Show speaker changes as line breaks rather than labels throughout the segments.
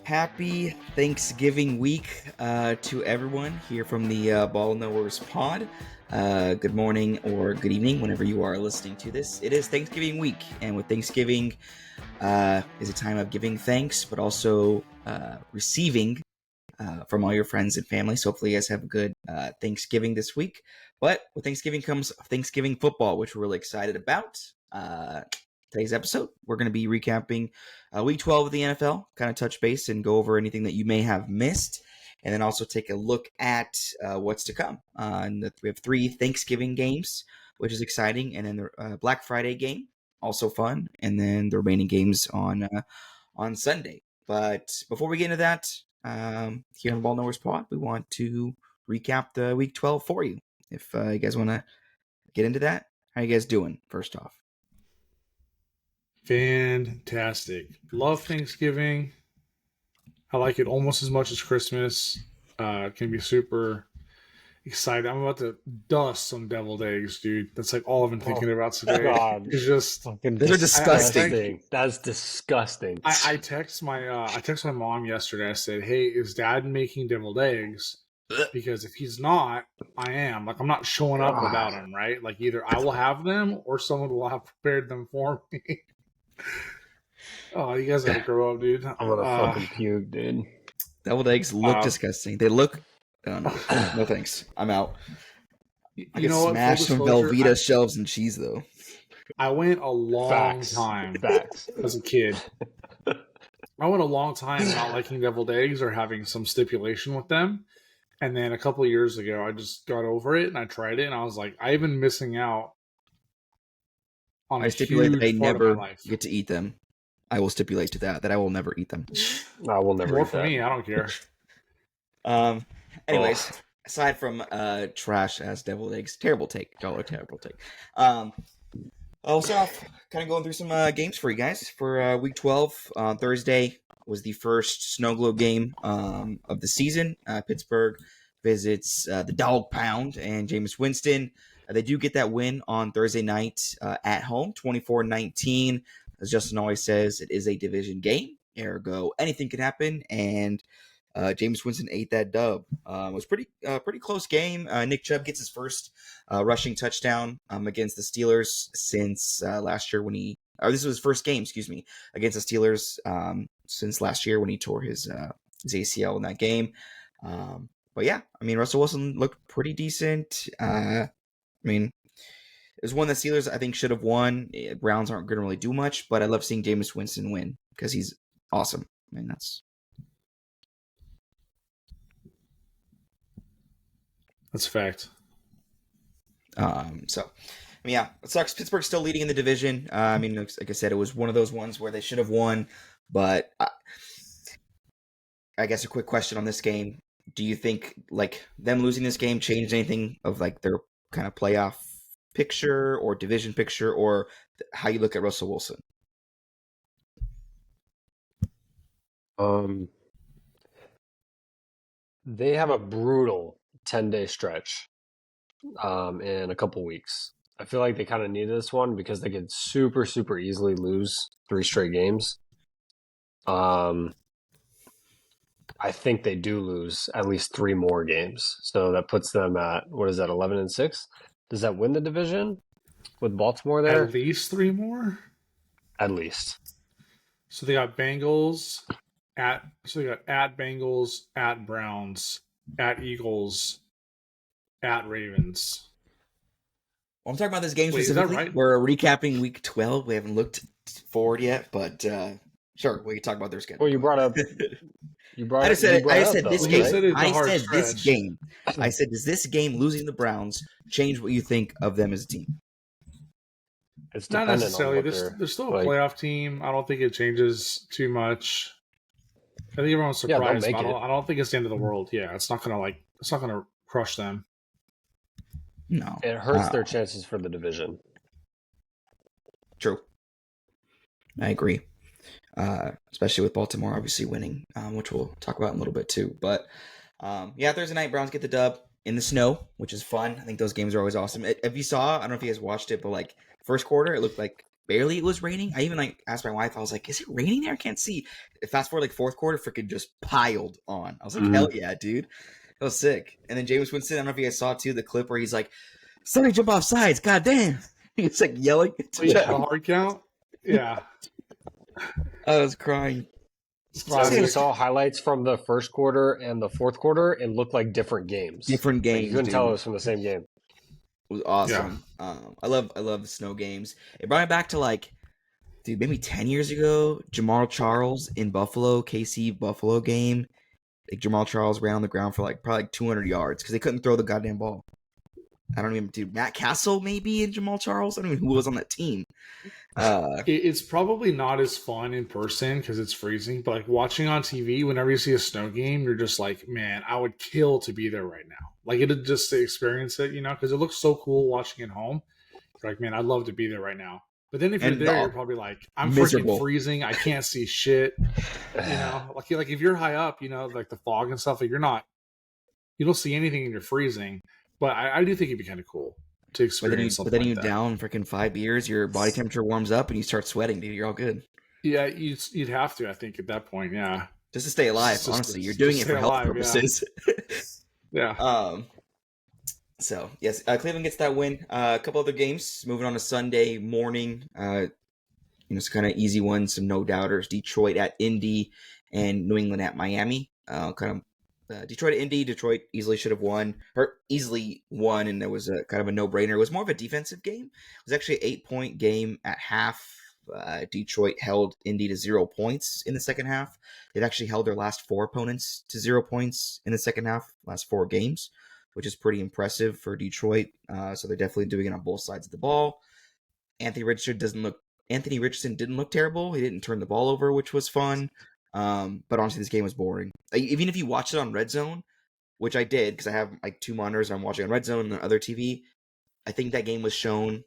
Happy Thanksgiving week to everyone here from the Ball Knowers Pod. Good morning or good evening, whenever you are listening to this. It is Thanksgiving week, and with Thanksgiving is a time of giving thanks, but also receiving from all your friends and family. So hopefully you guys have a good Thanksgiving this week. But with Thanksgiving comes Thanksgiving football, which we're really excited about. Today's episode, we're going to be recapping Week 12 of the NFL, kind of touch base and go over anything that you may have missed, and then also take a look at what's to come. We have 3 Thanksgiving games, which is exciting, and then the Black Friday game, also fun, and then the remaining games on Sunday. But before we get into that, here on the Ball Knowers Pod, we want to recap the Week 12 for you. If you guys want to get into that, how you guys doing, first off?
Fantastic. Love Thanksgiving. I like it almost as much as Christmas. Can be super excited. I'm about to dust some deviled eggs, dude. That's like all I've been thinking about today.
God.
It's just
Those are disgusting.
That's disgusting.
I text my mom yesterday. I said, "Hey, is Dad making deviled eggs? Because if he's not, I am. Like, I'm not showing up without him, right? Like, either I will have them or someone will have prepared them for me." Oh, you guys gotta grow up, dude.
I'm gonna fucking puke, dude.
Deviled eggs look disgusting. They look. No thanks. I'm out. I can smash some Velveeta shelves and cheese though.
I went a long time as a kid. I went a long time not liking deviled eggs or having some stipulation with them. And then a couple of years ago, I just got over it and I tried it and I was like, I've been missing out on
I stipulate that I
huge part of
never
my life.
get to eat them. I will stipulate to that I will never eat them.
I will never
More
eat
for
that.
me, I don't care.
Anyways, aside from trash ass deviled eggs, terrible take. Y'all are terrible take. I'll start off kind of going through some games for you guys. For Week 12, Thursday was the first Snow Globe game of the season. Pittsburgh visits the Dog Pound and Jameis Winston. They do get that win on Thursday night at home, 24-19. As Justin always says, it is a division game. Ergo, anything can happen, and Jameis Winston ate that dub. It was pretty close game. Nick Chubb gets his first rushing touchdown against the Steelers since last year this was his first game, against the Steelers since last year when he tore his ACL in that game. But yeah, I mean, Russell Wilson looked pretty decent. I mean, it was one that Steelers I think should have won. Browns aren't going to really do much, but I love seeing Jameis Winston win because he's awesome. I mean, that's
a fact.
So, I mean, yeah, it sucks. Pittsburgh's still leading in the division. I mean, like I said, it was one of those ones where they should have won. But I guess a quick question on this game: do you think like them losing this game changed anything of like their kind of playoff picture or division picture, or how you look at Russell Wilson?
They have a brutal 10-day stretch in a couple weeks. I feel like they kind of needed this one because they could super, super easily lose 3 straight games. I think they do lose at least 3 more games. So that puts them at, 11-6? Does that win the division with Baltimore there?
At least 3 more?
At least.
So they got Bengals at Bengals, at Browns, at Eagles, at Ravens.
Well, I'm talking about this game specifically.
Is that right?
We're recapping Week 12. We haven't looked forward yet, but sure, we can talk about their schedule.
Well, you brought up.
I said this game.
I
said, does this game losing the Browns change what you think of them as a team?
It's
not necessarily. They're still a playoff team. I don't think it changes too much. I think everyone's surprised. I don't think it's the end of the world. Yeah, it's not gonna crush them.
No,
it hurts their chances for the division.
True, I agree. Especially with Baltimore obviously winning, which we'll talk about in a little bit too. But yeah, Thursday night, Browns get the dub in the snow, which is fun. I think those games are always awesome. If you saw, I don't know if you guys watched it, but like first quarter, it looked like barely it was raining. I even like asked my wife. I was like, "Is it raining there? I can't see." Fast forward like fourth quarter, freaking just piled on. I was like, "Hell yeah, dude!" That was sick. And then James Winston. I don't know if you guys saw too the clip where he's like, "Somebody jump off sides! God damn!" He's like yelling.
The hard count. Yeah,
I was crying.
So if you saw highlights from the first quarter and the fourth quarter, it looked like different games.
Different games.
Like you couldn't tell it was from the same game.
It was awesome. Yeah. I love the snow games. It brought me back to like, dude, maybe 10 years ago, Jamal Charles in Buffalo, KC Buffalo game. Like Jamal Charles ran on the ground for like probably like 200 yards because they couldn't throw the goddamn ball. I don't even, dude, Matt Castle maybe in Jamal Charles. I don't even know who was on that team.
It's probably not as fun in person because it's freezing, but like watching on TV, whenever you see a snow game, you're just like, man, I would kill to be there right now. Like it just to experience it, because it looks so cool watching at home. You're like, man, I'd love to be there right now. But then if you're there, you're probably like, I'm freaking freezing. I can't see shit. Like if you're high up, like the fog and stuff, like you don't see anything and you're freezing. But I do think it'd be kind of cool to experience something.
But then
like
you down freaking 5 beers, your body temperature warms up and you start sweating, dude. You're all good.
Yeah, you'd have to, I think, at that point. Yeah,
just to stay alive. Honestly, you're doing it for health purposes.
Yeah.
So yes, Cleveland gets that win. A couple other games. Moving on to Sunday morning. It's kind of easy ones. Some no doubters. Detroit at Indy and New England at Miami. Detroit at Indy. Detroit easily should have won, or easily won, and there was a kind of a no-brainer. It was more of a defensive game. It was actually an 8-point game at half. Detroit held Indy to 0 points in the second half. They've actually held their last 4 opponents to 0 points in the second half, last 4 games, which is pretty impressive for Detroit. So they're definitely doing it on both sides of the ball. Anthony Richardson didn't look terrible. He didn't turn the ball over, which was fun. But honestly, this game was boring. Even if you watch it on Red Zone, which I did because I have like 2 monitors, I'm watching on Red Zone and the other TV. I think that game was shown in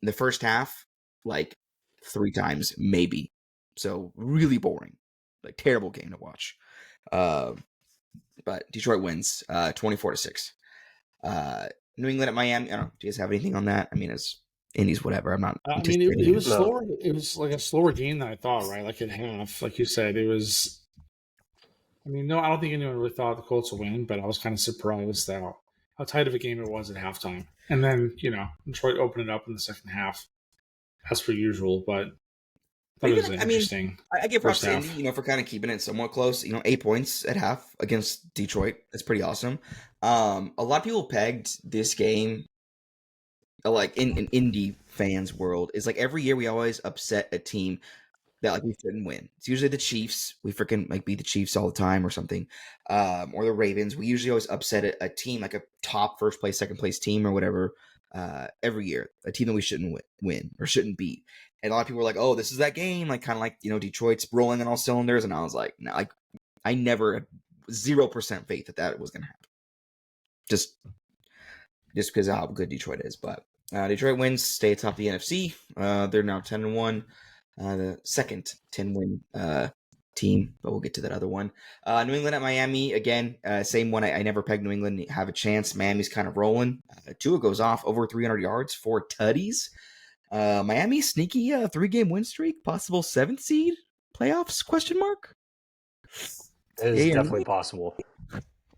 the first half like 3 times, maybe. So really boring, like terrible game to watch. But Detroit wins 24-6. New England at Miami. I don't know. Do you guys have anything on that? I mean, it's Indies, whatever. I'm not.
It was slower. It was like a slower game than I thought, right? Like at half, like you said, it was. I don't think anyone really thought the Colts would win, but I was kind of surprised how tight of a game it was at halftime. And then Detroit opened it up in the second half, as per usual. But that was interesting.
I give props to Indy, for kind of keeping it somewhat close. 8 points at half against Detroit. That's pretty awesome. A lot of people pegged this game. Like in Indy fans' world, is like every year we always upset a team that like we shouldn't win. It's usually the Chiefs. We freaking like beat the Chiefs all the time or something, or the Ravens. We usually always upset a team like a top first place, second place team or whatever. Every year, a team that we shouldn't win or shouldn't beat. And a lot of people were like, "Oh, this is that game." Like kind of like Detroit's rolling on all cylinders, and I was like, "No, like I never had 0% faith that was gonna happen." Just because of how good Detroit is, but. Detroit wins, stay atop the NFC. They're now 10-1, the second 10-win team, but we'll get to that other one. New England at Miami, again, same one. I never pegged New England to have a chance. Miami's kind of rolling. Tua goes off over 300 yards, 4 tutties. Miami, sneaky 3-game win streak, possible 7th seed playoffs, question mark?
It is definitely possible.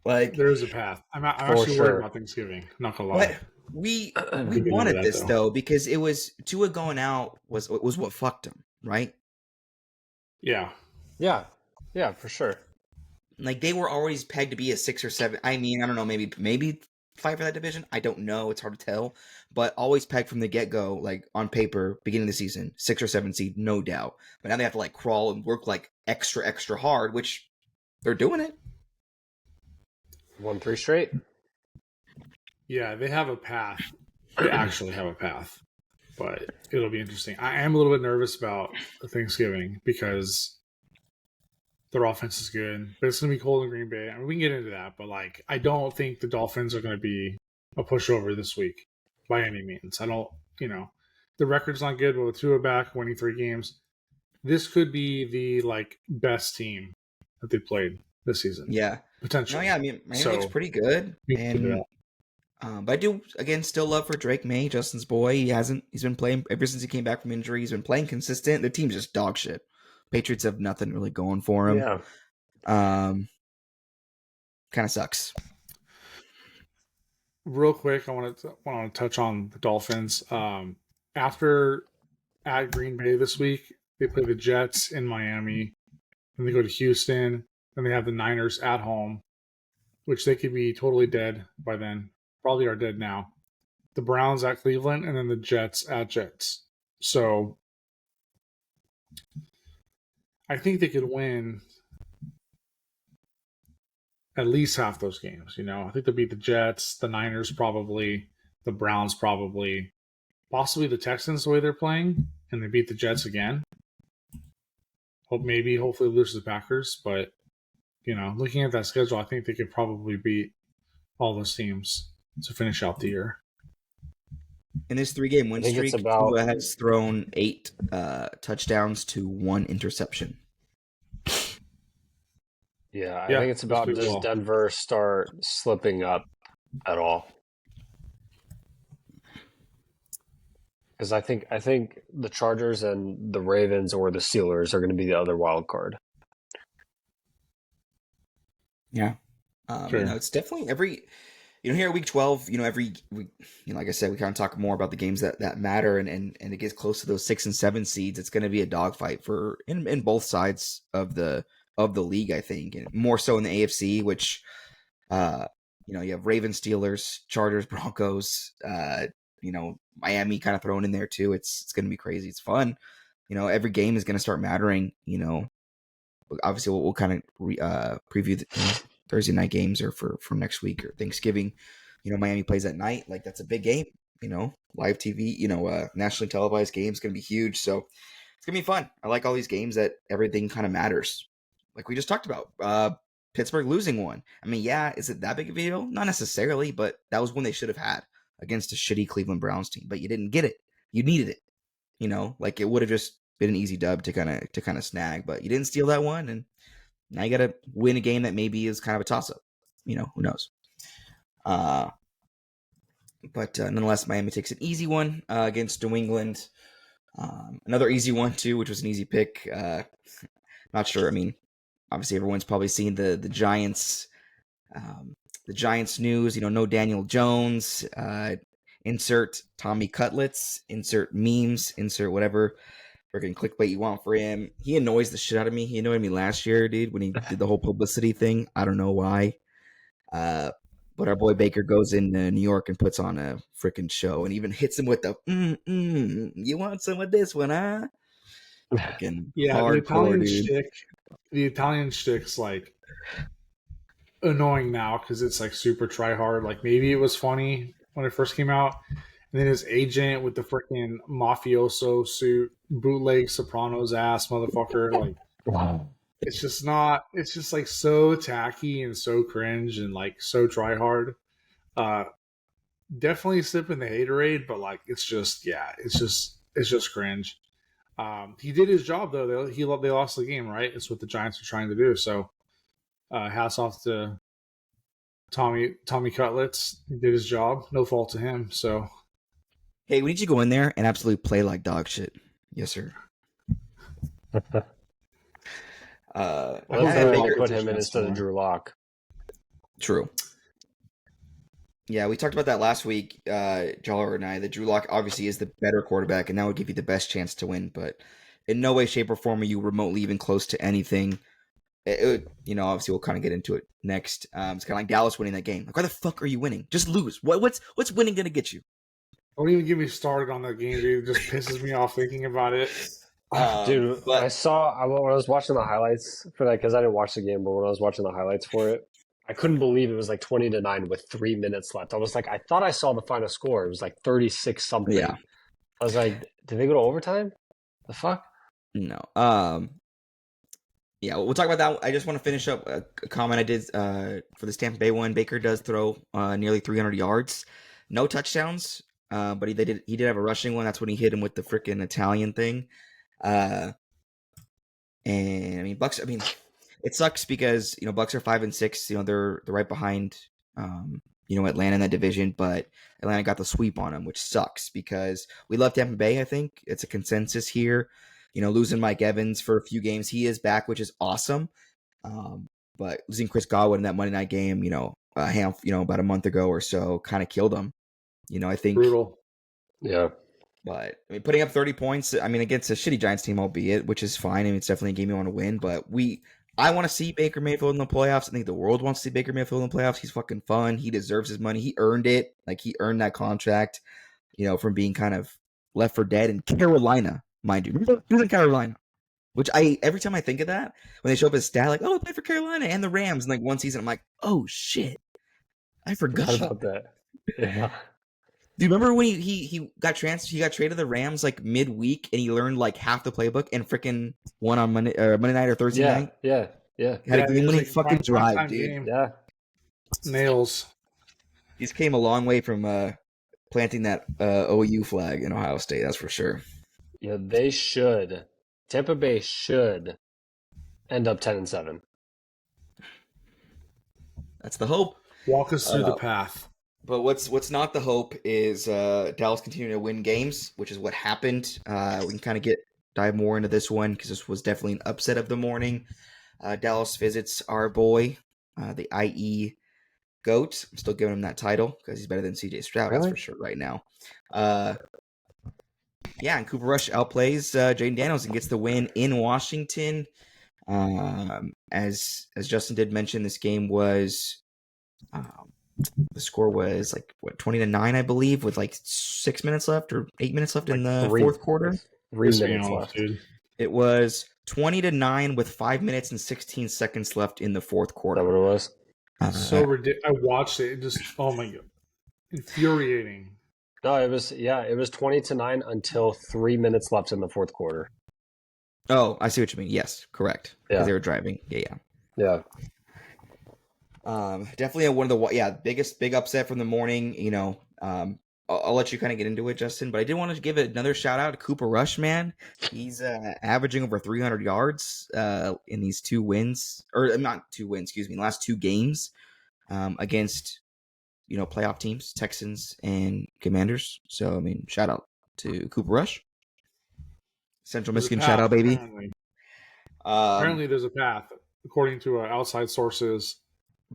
Like
there is a path. I'm actually worried about Thanksgiving. Not gonna lie.
We wanted this though because it was Tua going out was what fucked him, right?
Yeah,
for sure.
Like they were always pegged to be a 6 or 7. I mean, I don't know, maybe fight for that division. I don't know. It's hard to tell, but always pegged from the get go, like on paper, beginning of the season, 6 or 7 seed, no doubt. But now they have to like crawl and work like extra hard, which they're doing it.
Won 3 straight.
Yeah, they have a path. They actually have a path, but it'll be interesting. I am a little bit nervous about Thanksgiving because their offense is good, but it's going to be cold in Green Bay. I mean, we can get into that, but like, I don't think the Dolphins are going to be a pushover this week by any means. I don't, the record's not good, but with Tua back, winning 3 games, this could be the like best team that they played this season.
Yeah,
potentially.
No, yeah, I mean, Miami looks pretty good, and But I do again still love for Drake May, Justin's boy. He's been playing ever since he came back from injury. He's been playing consistent. The team's just dog shit. Patriots have nothing really going for him.
Yeah.
Kind of sucks.
Real quick, I want to touch on the Dolphins. After at Green Bay this week, they play the Jets in Miami, then they go to Houston, then they have the Niners at home, which they could be totally dead by then. Probably are dead now. The Browns at Cleveland, and then the Jets at Jets. So I think they could win at least half those games. I think they'll beat the Jets, the Niners probably, the Browns probably, possibly the Texans the way they're playing, and they beat the Jets again. Hopefully lose the Packers, but looking at that schedule, I think they could probably beat all those teams to finish out the year.
In this 3-game win streak, Tua has thrown 8 touchdowns to 1 interception.
Yeah, I think it's about does Denver start slipping up at all? Because I think the Chargers and the Ravens or the Steelers are going to be the other wild card.
Yeah,
sure.
It's definitely here week 12. Every week, like I said, we kind of talk more about the games that matter, and it gets close to those 6 and 7 seeds. It's going to be a dogfight in both sides of the league, I think, and more so in the AFC, which you have Ravens, Steelers, Chargers, Broncos, Miami kind of thrown in there too. It's going to be crazy. It's fun. Every game is going to start mattering. Obviously we'll kind of preview the Thursday night games or for next week or Thanksgiving. Miami plays at night. Like, that's a big game. Live TV. Nationally televised game is going to be huge. So it's going to be fun. I like all these games that everything kind of matters. Like we just talked about, Pittsburgh losing one. I mean, yeah, is it that big of a deal? Not necessarily, but that was one they should have had against a shitty Cleveland Browns team. But you didn't get it. You needed it. Like, it would have just been an easy dub to kind of snag. But you didn't steal that one, and now you got to win a game that maybe is kind of a toss up. Who knows? But nonetheless, Miami takes an easy one against New England. Another easy one too, which was an easy pick. Not sure. I mean, obviously everyone's probably seen the Giants, news. No Daniel Jones. Insert Tommy Cutlets. Insert memes. Insert whatever freaking clickbait you want for him. He annoys the shit out of me. He annoyed me last year, dude, when he did the whole publicity thing. I don't know why. But our boy Baker goes into New York and puts on a freaking show and even hits him with the you want some of this one, huh? Freaking hardcore, dude.
The Italian shtick's like annoying now because it's like super try hard. Like, maybe it was funny when it first came out, and then his agent with the freaking mafioso suit, bootleg Sopranos ass motherfucker. Like,
wow.
It's just not. It's just like so tacky and so cringe and like so try hard. Definitely sipping the haterade, but like it's just cringe. He did his job though. They lost the game, right? It's what the Giants are trying to do. So, hats off to Tommy Cutlets. He did his job. No fault to him. So,
hey, we need you to go in there and absolutely play like dog shit. Yes, sir.
Baker put him in instead of Drew Lock.
True. Yeah, we talked about that last week, Jaller and I. That Drew Lock obviously is the better quarterback, and that would give you the best chance to win. But in no way, shape, or form are you remotely even close to anything. Obviously we'll kind of get into it next. It's kind of like Dallas winning that game. Like, why the fuck are you winning? Just lose. What's winning gonna get you?
Don't even get me started on that game, dude. It just pisses me off thinking about it.
Dude, when I was watching the highlights for that, because I didn't watch the game, but when I was watching the highlights for it, I couldn't believe it was like 20-9 with 3 minutes left. I was like, I thought I saw the final score. It was like 36 something.
Yeah.
I was like, did they go to overtime? The fuck?
No. Yeah, we'll talk about that. I just want to finish up a comment I did for the Tampa Bay one. Baker does throw nearly 300 yards, no touchdowns, but he did have a rushing one. That's when he hit him with the freaking Italian thing. And I mean, Bucks. I mean, it sucks because Bucks are 5-6. They're right behind Atlanta in that division, but Atlanta got the sweep on them, which sucks because we love Tampa Bay. I think it's a consensus here. Losing Mike Evans for a few games, he is back, which is awesome. But losing Chris Godwin in that Monday night game, about a month ago or so, kind of killed him. I think
brutal.
Yeah.
But putting up 30 points, against a shitty Giants team, albeit, which is fine. It's definitely a game you want to win. But I want to see Baker Mayfield in the playoffs. I think the world wants to see Baker Mayfield in the playoffs. He's fucking fun. He deserves his money. He earned it. He earned that contract, from being kind of left for dead in Carolina, mind you. He was in Carolina, which every time I think of that, when they show up his stat, he played for Carolina and the Rams in one season, I'm like, oh shit, I forgot
about that. Yeah.
Do you remember when he got transferred? He got traded to the Rams midweek, and he learned half the playbook and freaking won on Monday night or Thursday night.
Yeah.
Had a game-winning fucking drive, dude.
Game.
Yeah,
nails.
He's came a long way from planting that OU flag in Ohio State. That's for sure.
Yeah, they should. Tampa Bay should end up 10-7.
That's the hope.
Walk us through the path.
But what's not the hope is Dallas continuing to win games, which is what happened. We can kind of dive more into this one because this was definitely an upset of the morning. Dallas visits our boy, the IE GOAT. I'm still giving him that title because he's better than CJ Stroud,
Really?
that's for sure right now. And Cooper Rush outplays Jaden Daniels and gets the win in Washington. As Justin did mention, this game was the score was 20-9, I believe, with 6 minutes left or 8 minutes left in the fourth quarter.
3 minutes left.
Dude.
It was 20-9 with 5 minutes and 16 seconds left in the fourth
Is
quarter.
that what it was?
So ridiculous. I watched it. Just oh my god, infuriating.
No, it was 20-9 until 3 minutes left in the fourth quarter.
Oh, I see what you mean. Yes, correct. Because
Yeah.
they were driving. Yeah.
Yeah.
Definitely one of the biggest upset from the morning. I'll let you kind of get into it, Justin. But I did want to give another shout out to Cooper Rush, man. He's averaging over 300 yards in these 2 wins, or not 2 wins, excuse me, last 2 games against playoff teams, Texans and Commanders. So shout out to Cooper Rush. Central Michigan shout out, baby.
Apparently, there's a path according to outside sources.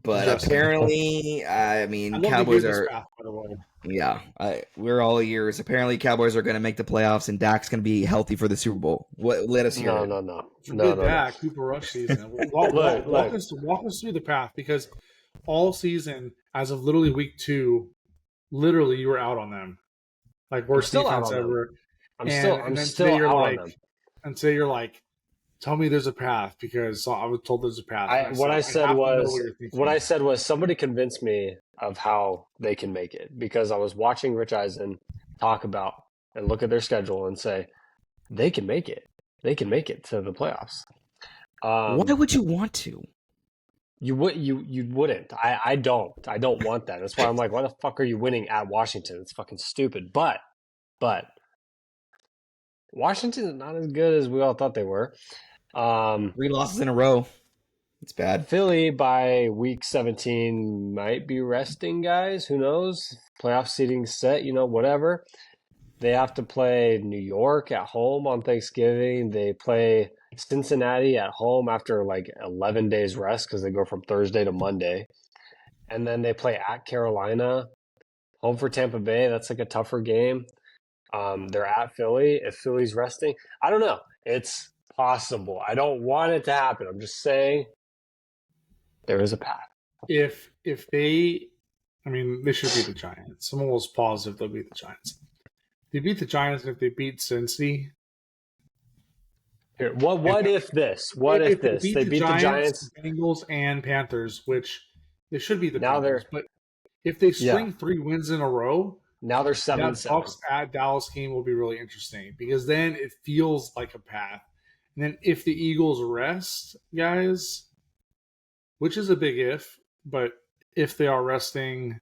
But
Justin.
Apparently,
I love
Cowboys
to hear
are.
this path, by the way.
Yeah, we're all ears. Apparently, Cowboys are going to make the playoffs, and Dak's going to be healthy for the Super Bowl. Let us hear it.
No. Dak, Cooper Rush season. Walk us through the path, because all season, as of literally week 2, literally you were out on them. Worst defense ever.
I'm still out on them.
And today you're like, tell me there's a path, because I was told there's a path.
What I said was somebody convinced me of how they can make it, because I was watching Rich Eisen talk about and look at their schedule and say they can make it. They can make it to the playoffs.
Why would you want to?
You wouldn't. I don't want that. That's why I'm like, why the fuck are you winning at Washington? It's fucking stupid. But Washington is not as good as we all thought they were.
3 losses in a row. It's bad.
Philly by week 17 might be resting guys. Who knows? Playoff seeding set, whatever. They have to play New York at home on Thanksgiving. They play Cincinnati at home after 11 days rest, because they go from Thursday to Monday. And then they play at Carolina, home for Tampa Bay. That's a tougher game. They're at Philly. If Philly's resting, I don't know. It's possible. I don't want it to happen. I'm just saying there is a path.
If they, they should beat the Giants. Someone was positive they'll beat the Giants. They beat the Giants, and if they beat Cincy.
Here, what if this? What if this? They beat the Giants,
Bengals, and Panthers, which they should beat the
now
Panthers. But if they string 3 wins in a row,
now they're 7-7.
That Bucs at Dallas game will be really interesting, because then it feels like a path. And then if the Eagles rest, guys, which is a big if, but if they are resting,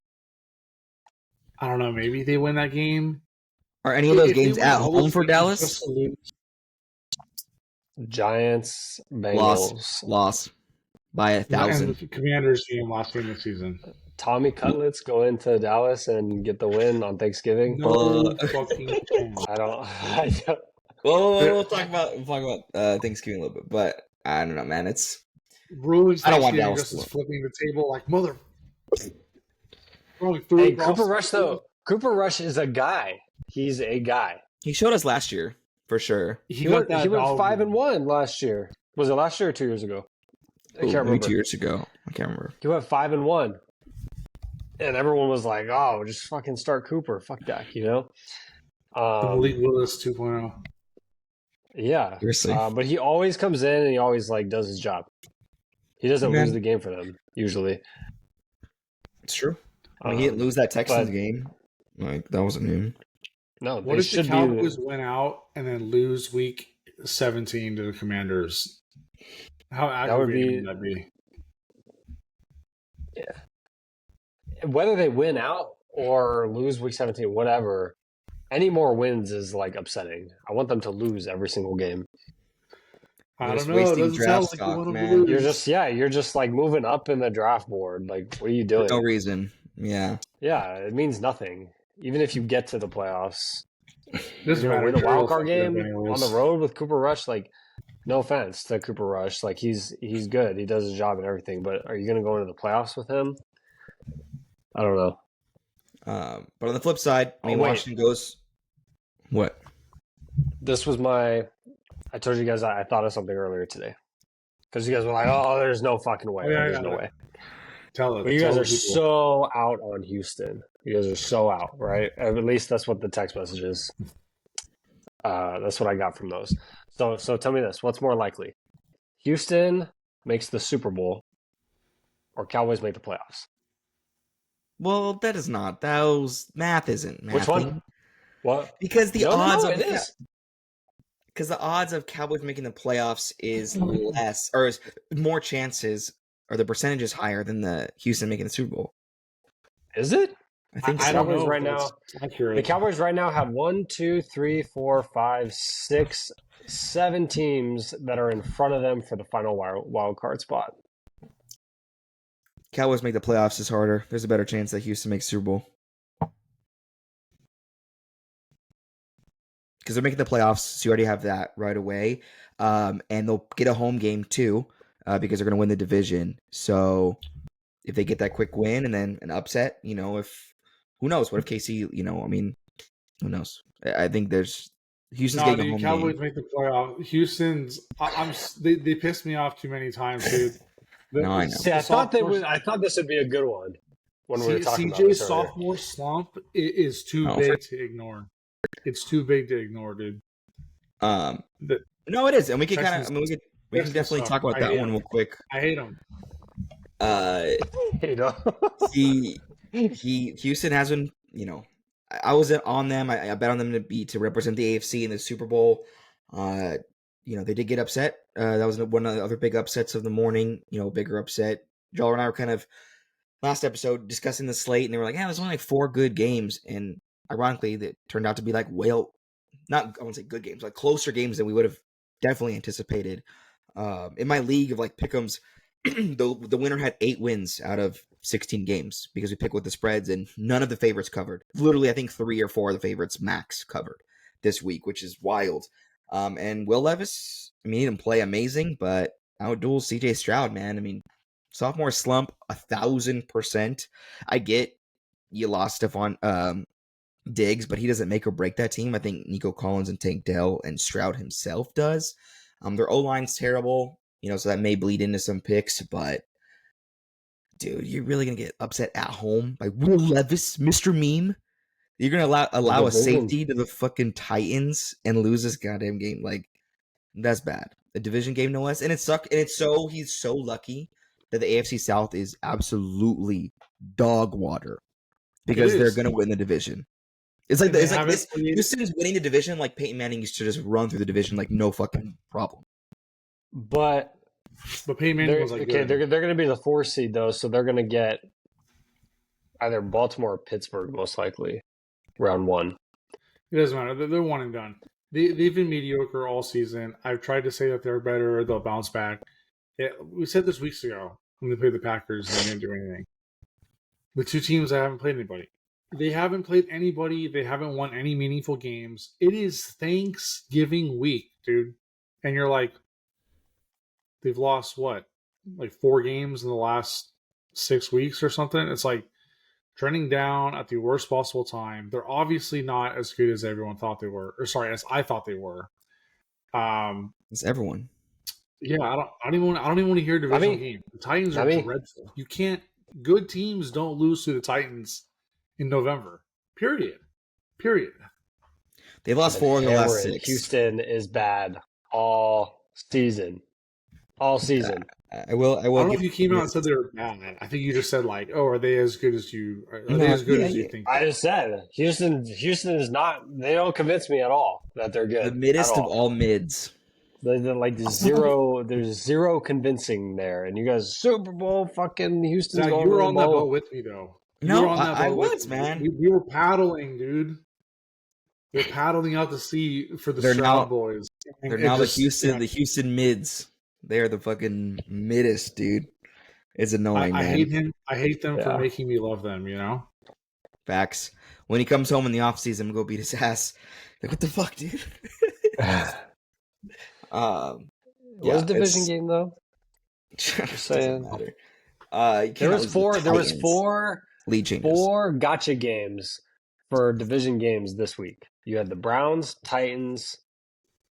I don't know, maybe they win that game.
Are any of those games at home for Dallas?
Giants, Bengals.
Loss by 1,000.
And the Commanders game last game of the season.
Tommy Cutlets go into Dallas and get the win on Thanksgiving?
No fucking chance.
I don't.
Well, we'll talk about Thanksgiving a little bit, but I don't know, man.
Ruins
I don't want
Thanksgiving
Dallas
just
to
as
win.
flipping the table like mother.
Hey, Cooper Rush though. Cooper Rush is a guy. He's a guy.
He showed us last year for sure.
He went
He went 5-1 last year. Was it last year or 2 years ago? I can't
Maybe
remember.
2 years ago. I can't remember.
He went 5-1, and everyone was like, "Oh, just fucking start Cooper. Fuck that," you know.
The Malik Willis 2.0.
Yeah,
Seriously.
but he always comes in and he always like does his job. He doesn't
Man.
lose the game for them usually.
It's true. I mean, he didn't lose that Texans game. Like that wasn't him.
No,
What if the Cowboys win out and then lose week 17 to the Commanders? How aggravating would that be?
Yeah. Whether they win out or lose week 17, whatever, any more wins is like upsetting. I want them to lose every single game.
I don't know. It doesn't sound like you want them to lose.
You're just like moving up in the draft board. Like, what are you doing?
For no reason. Yeah.
Yeah, it means nothing. Even if you get to the playoffs,
You're
going to win a wild card game on the road with Cooper Rush. Like, no offense to Cooper Rush, like he's good. He does his job and everything. But are you going to go into the playoffs with him? I don't know.
But on the flip side, I mean, Washington goes. What?
This was my. I told you guys I thought of something earlier today because you guys were like, "Oh, there's no fucking way. There's no way."
Tell us.
But you guys are so out on Houston. You guys are so out, right? At least that's what the text message is. That's what I got from those. So tell me this: what's more likely? Houston makes the Super Bowl, or Cowboys make the playoffs?
Well, that is not. Those math isn't math.
Which one? What?
Because the odds of
it is.
Because the odds of Cowboys making the playoffs is less, or is more chances, or the percentage is higher than the Houston making the Super Bowl.
Is it?
I think
I
so.
don't know
right now. The Cowboys right now have 1, 2, 3, 4, 5, 6, 7 teams that are in front of them for the final wild card spot.
Cowboys make the playoffs is harder. There's a better chance that Houston makes Super Bowl. Because they're making the playoffs, so you already have that right away. And they'll get a home game too, because they're going to win the division. So if they get that quick win and then an upset, who knows? What if KC, I mean, who knows? I think there's Houston's getting a home
Cowboys
game.
make the playoff. Houston's, they pissed me off too many times, dude.
No, I know.
See, I thought this would be a good one when we were talking about
CJ's
this
sophomore slump is too big to ignore. It's too big to ignore, dude.
No, it is, and we can kind of. We can definitely talk about that one real quick.
I hate him.
Houston has been. I was on them. I bet on them to represent the AFC in the Super Bowl. They did get upset. That was one of the other big upsets of the morning. Bigger upset. Joel and I were kind of last episode discussing the slate, and they were like, "Yeah, there's only like 4 good games," and ironically, that turned out to be like not I won't say good games, like closer games than we would have definitely anticipated. In my league of like pick'ems, the winner had 8 wins out of 16 games because we pick with the spreads, and none of the favorites covered. Literally, I think 3 or 4 of the favorites max covered this week, which is wild. And Will Levis, I mean, he didn't play amazing, but outduels CJ Stroud, man. I mean, sophomore slump 1,000%. I get you lost Stephon Diggs, but he doesn't make or break that team. I think Nico Collins and Tank Dell and Stroud himself does. Their O-line's terrible, so that may bleed into some picks, but dude, you're really going to get upset at home by Will Levis, Mr. Meme? You're going to allow a safety to the fucking Titans and lose this goddamn game? Like, that's bad. A division game, no less. And it sucked. And he's so lucky that the AFC South is absolutely dog water because they're going to win the division. It's like Houston's winning the division like Peyton Manning used to just run through the division like no fucking problem.
But
Peyton Manning was like,
okay, they're going to be the 4 seed though, so they're going to get either Baltimore or Pittsburgh most likely round 1.
It doesn't matter. They're one and done. They've been mediocre all season. I've tried to say that they're better. They'll bounce back. We said this weeks ago when they played the Packers and they didn't do anything. The two teams that haven't played anybody. They haven't played anybody. They haven't won any meaningful games. It is Thanksgiving week, dude. And you're like, they've lost what? Like 4 games in the last 6 weeks or something? It's like trending down at the worst possible time. They're obviously not as good as everyone thought they were. Or sorry, as I thought they were.
It's everyone.
Yeah, I don't even want to hear a divisional game. The Titans are dreadful. You can't. Good teams don't lose to the Titans in November. Period.
They've lost 4 in the last 6.
Houston is bad all season. I
will.
I don't know if you came out and said they were bad. I think you just said like, "Oh, are they as good as you? Are they as good as you think?"
I just said Houston is not. They don't convince me at all that they're good.
The middest of all mids.
They're like zero. There's zero convincing there, and you guys Super Bowl fucking Houston's going.
You were on that boat with me though.
No, I was, man.
We were paddling, dude. We're paddling out to sea for the Stroud boys.
They're now the Houston mids. They are the fucking middest, dude. It's annoying, man.
I hate them for making me love them, you know?
Facts. When he comes home in the offseason, I'm going to go beat his ass. Like, what the fuck, dude?
It was a division game, though. Just saying. There was 4
lead changes.
4 gotcha games for division games this week. You had the Browns, Titans,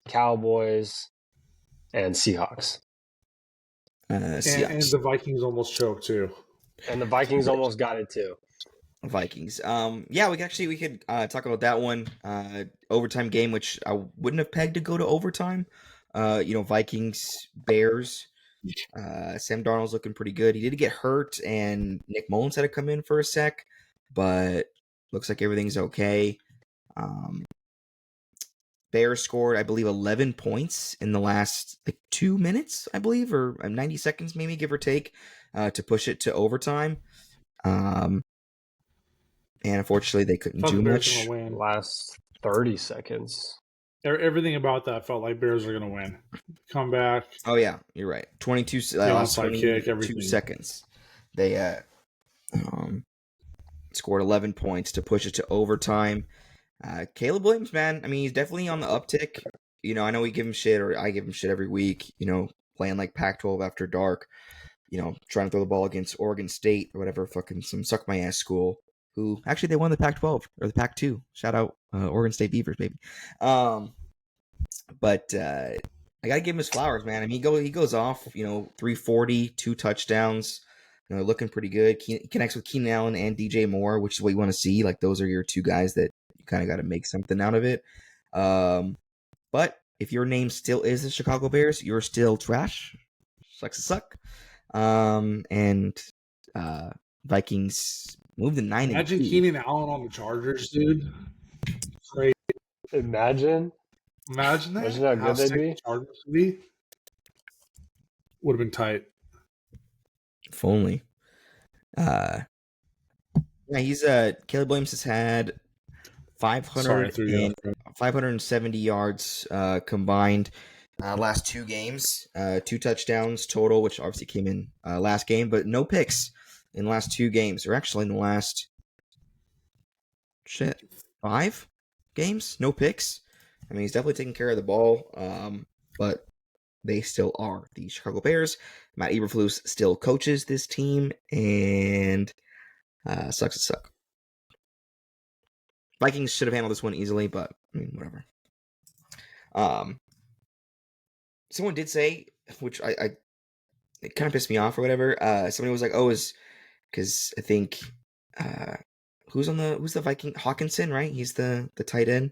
Cowboys, and Seahawks.
And the Vikings almost choked too.
And the Vikings almost got it too.
Vikings. Yeah, we could talk about that one. Overtime game, which I wouldn't have pegged to go to overtime. Vikings, Bears. Sam Darnold's looking pretty good. He did get hurt, and Nick Mullins had to come in for a sec, but looks like everything's okay. Bears scored, I believe, 11 points in the last 2 minutes, I believe, or 90 seconds maybe, give or take, to push it to overtime. And unfortunately, they couldn't do much.
Last 30 seconds.
Everything about that felt like Bears are going to win. Come back.
Oh, yeah, you're right. 22 seconds. They scored 11 points to push it to overtime. Caleb Williams, man, I mean, he's definitely on the uptick. I know we give him shit, or I give him shit every week, playing like Pac-12 after dark, trying to throw the ball against Oregon State or whatever, fucking some suck-my-ass school, who, actually, they won the Pac-12, or the Pac-2. Shout out Oregon State Beavers, baby. But I gotta give him his flowers, man. I mean, he goes off, 340, 2 touchdowns, looking pretty good. He connects with Keenan Allen and DJ Moore, which is what you want to see. Like, those are your 2 guys that you kind of got to make something out of it. But if your name still is the Chicago Bears, you're still trash. Sucks to suck. And Vikings move to 9-2.
Imagine Keenan Allen on the Chargers, dude. Great.
Imagine that.
Imagine
how good they'd be.
Chargers would be. Would have been tight.
If only. Yeah, he's Caleb Williams has had 570 yards combined last 2 games, 2 touchdowns total, which obviously came in last game, but no picks in the last 2 games, or actually in the last 5 games, no picks. I mean, he's definitely taking care of the ball, but they still are the Chicago Bears. Matt Eberflus still coaches this team, and sucks to suck. Vikings should have handled this one easily, but I mean, whatever. Someone did say, which I it kind of pissed me off or whatever. Somebody was like, "Oh, is because I think who's the Viking? Hawkinson, right? He's the tight end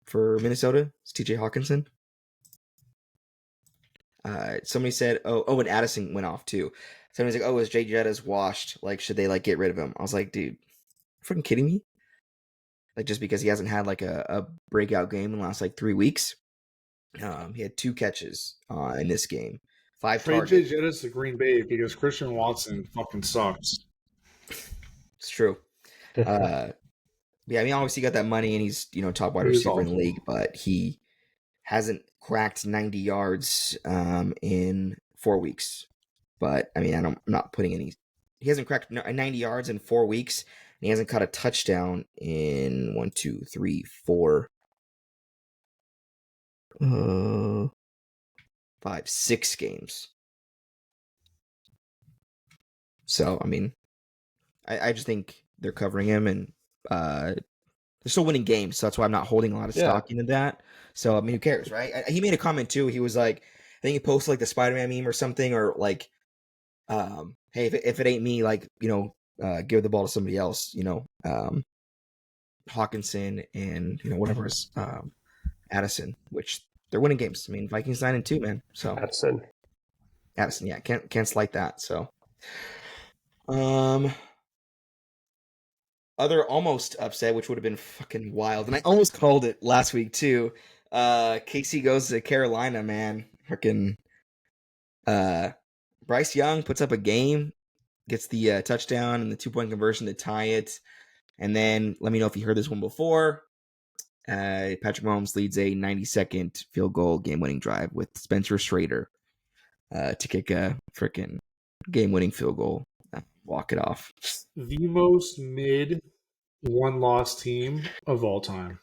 for Minnesota. It's T.J. Hawkinson." Somebody said, "Oh, and Addison went off too." Somebody's like, "Oh, is Jay Jettas washed? Like, should they get rid of him?" I was like, "Dude, freaking kidding me? Like, just because he hasn't had a breakout game in the last 3 weeks." He had 2 catches in this game, 5 targets.
Trade Jay Jettas to Green Bay because Christian Watson fucking sucks.
It's true. Yeah, I mean, obviously he got that money and he's top wide receiver in the league, but he hasn't cracked 90 yards in 4 weeks. But I mean, I'm not putting any he hasn't cracked 90 yards in 4 weeks. And he hasn't caught a touchdown in 1, 2, 3, 4, 5, 6 games. So, I mean, I just think they're covering him, and they're still winning games. So that's why I'm not holding a lot of stock into that. So, I mean, who cares, right? He made a comment too. He was like, I think he posted like the Spider-Man meme or something, or like, hey, if it ain't me, like, give the ball to somebody else, Hawkinson and, whatever is Addison, which they're winning games. I mean, Vikings 9-2, man. So Addison, yeah, can't slight that. So, other almost upset, which would have been fucking wild, and I almost called it last week too. KC goes to Carolina, man. Freaking Bryce Young puts up a game, gets the touchdown and the 2-point conversion to tie it. And then, let me know if you heard this one before. Patrick Mahomes leads a 90-second field goal game-winning drive with Spencer Schrader to kick a freaking game-winning field goal. Walk it off.
The most mid one-loss team of all time.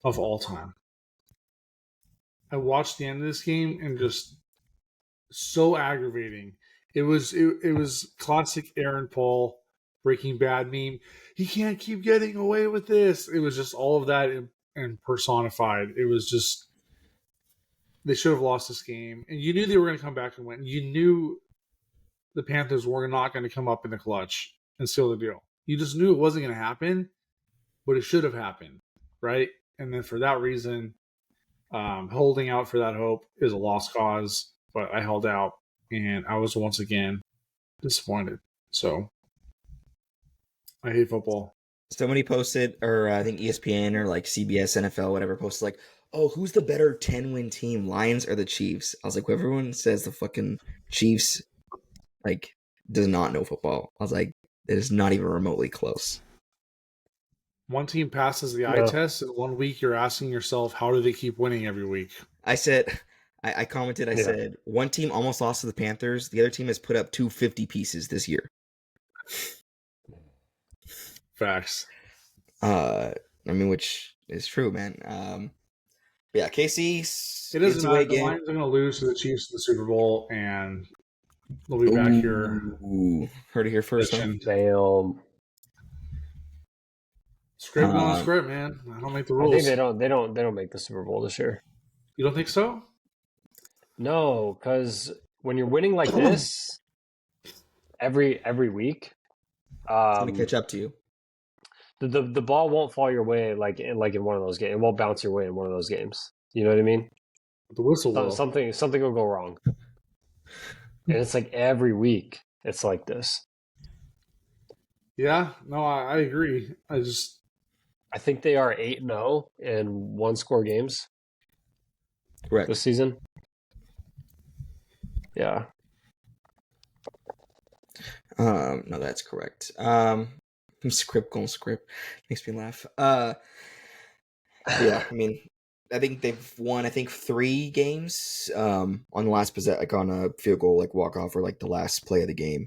Of all time. I watched the end of this game and just so aggravating. It was classic Aaron Paul Breaking Bad meme. He can't keep getting away with this. It was just all of that and personified. It was just, they should have lost this game. And you knew they were going to come back and win. You knew the Panthers were not going to come up in the clutch and seal the deal. You just knew it wasn't going to happen, but it should have happened, right? And then for that reason, holding out for that hope is a lost cause, but I held out, and I was once again disappointed. So, I hate football.
Somebody posted, or I think ESPN or like CBS, NFL, whatever, posted like, oh, who's the better 10-win team, Lions or the Chiefs? I was like, well, everyone says the fucking Chiefs, like, does not know football. I was like, it is not even remotely close.
One team passes the eye test, and 1 week you're asking yourself, how do they keep winning every week?
I said, I commented, I said, one team almost lost to the Panthers. The other team has put up 250 pieces this year.
Facts.
I mean, which is true, man. Yeah, KC.
It doesn't matter. The Lions are going to lose to the Chiefs in the Super Bowl, and they'll be back here.
Heard it here first.
Damn.
Script on script, man. I don't make the rules.
I think they don't make the Super Bowl this year.
You don't think so?
No, because when you're winning like this every week,
it's gonna catch up to you.
The ball won't fall your way like in one of those games. It won't bounce your way in one of those games. You know what I mean?
The whistle will.
Something will go wrong. And it's like every week it's like this.
Yeah, no, I agree.
I think they are 8-0 in one-score games.
Correct.
This season. Yeah.
No, that's correct. Script makes me laugh. Yeah, I mean, I think they've won 3 games on the last possession, like on a field goal, like walk off, or like the last play of the game,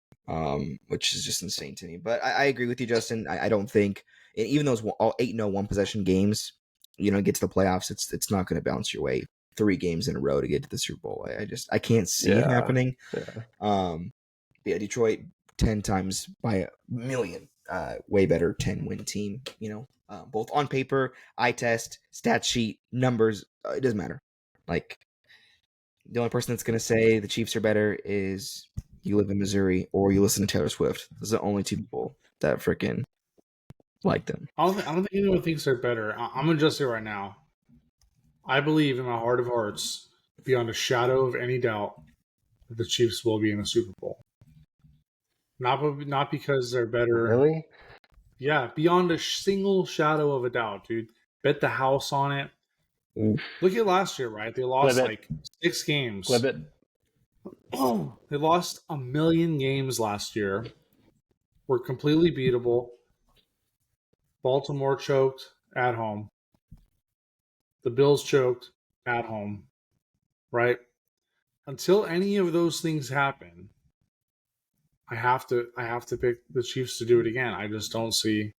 which is just insane to me. But I agree with you, Justin. I don't think, even those all 8-0 one possession games, get to the playoffs, it's not going to bounce your way 3 games in a row to get to the Super Bowl. I can't see it happening. Yeah, Detroit 10 times by a million. Way better 10-win team, both on paper, eye test, stat sheet, numbers, it doesn't matter. Like, the only person that's going to say the Chiefs are better is you live in Missouri or you listen to Taylor Swift. Those are the only 2 people that freaking like them.
I don't think anyone thinks they're better. I'm going to just say right now, I believe in my heart of hearts, beyond a shadow of any doubt, that the Chiefs will be in the Super Bowl. Not because they're better.
Really?
Yeah, beyond a single shadow of a doubt, dude. Bet the house on it.
Oof.
Look at last year, right? They lost like 6 games.
Flip it.
Oh, they lost 1 million games last year. Were completely beatable. Baltimore choked at home. The Bills choked at home. Right? Until any of those things happen, I have to pick the Chiefs to do it again. I just don't see.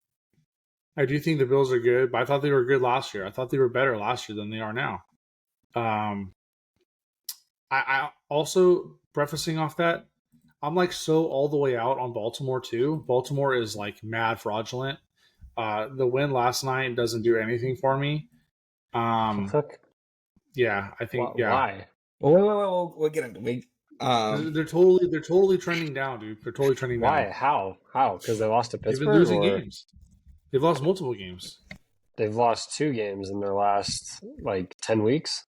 I do think the Bills are good, but I thought they were good last year. I thought they were better last year than they are now. I also prefacing off that, I'm like so all the way out on Baltimore too. Baltimore is like mad fraudulent. The win last night doesn't do anything for me. Yeah, I think
Why?
Well, we'll get into it.
They're totally trending down, dude. They're totally trending down.
Why? How? Because they lost to
They've
Pittsburgh.
been losing games. They've lost multiple games.
They've lost 2 games in their last 10 weeks.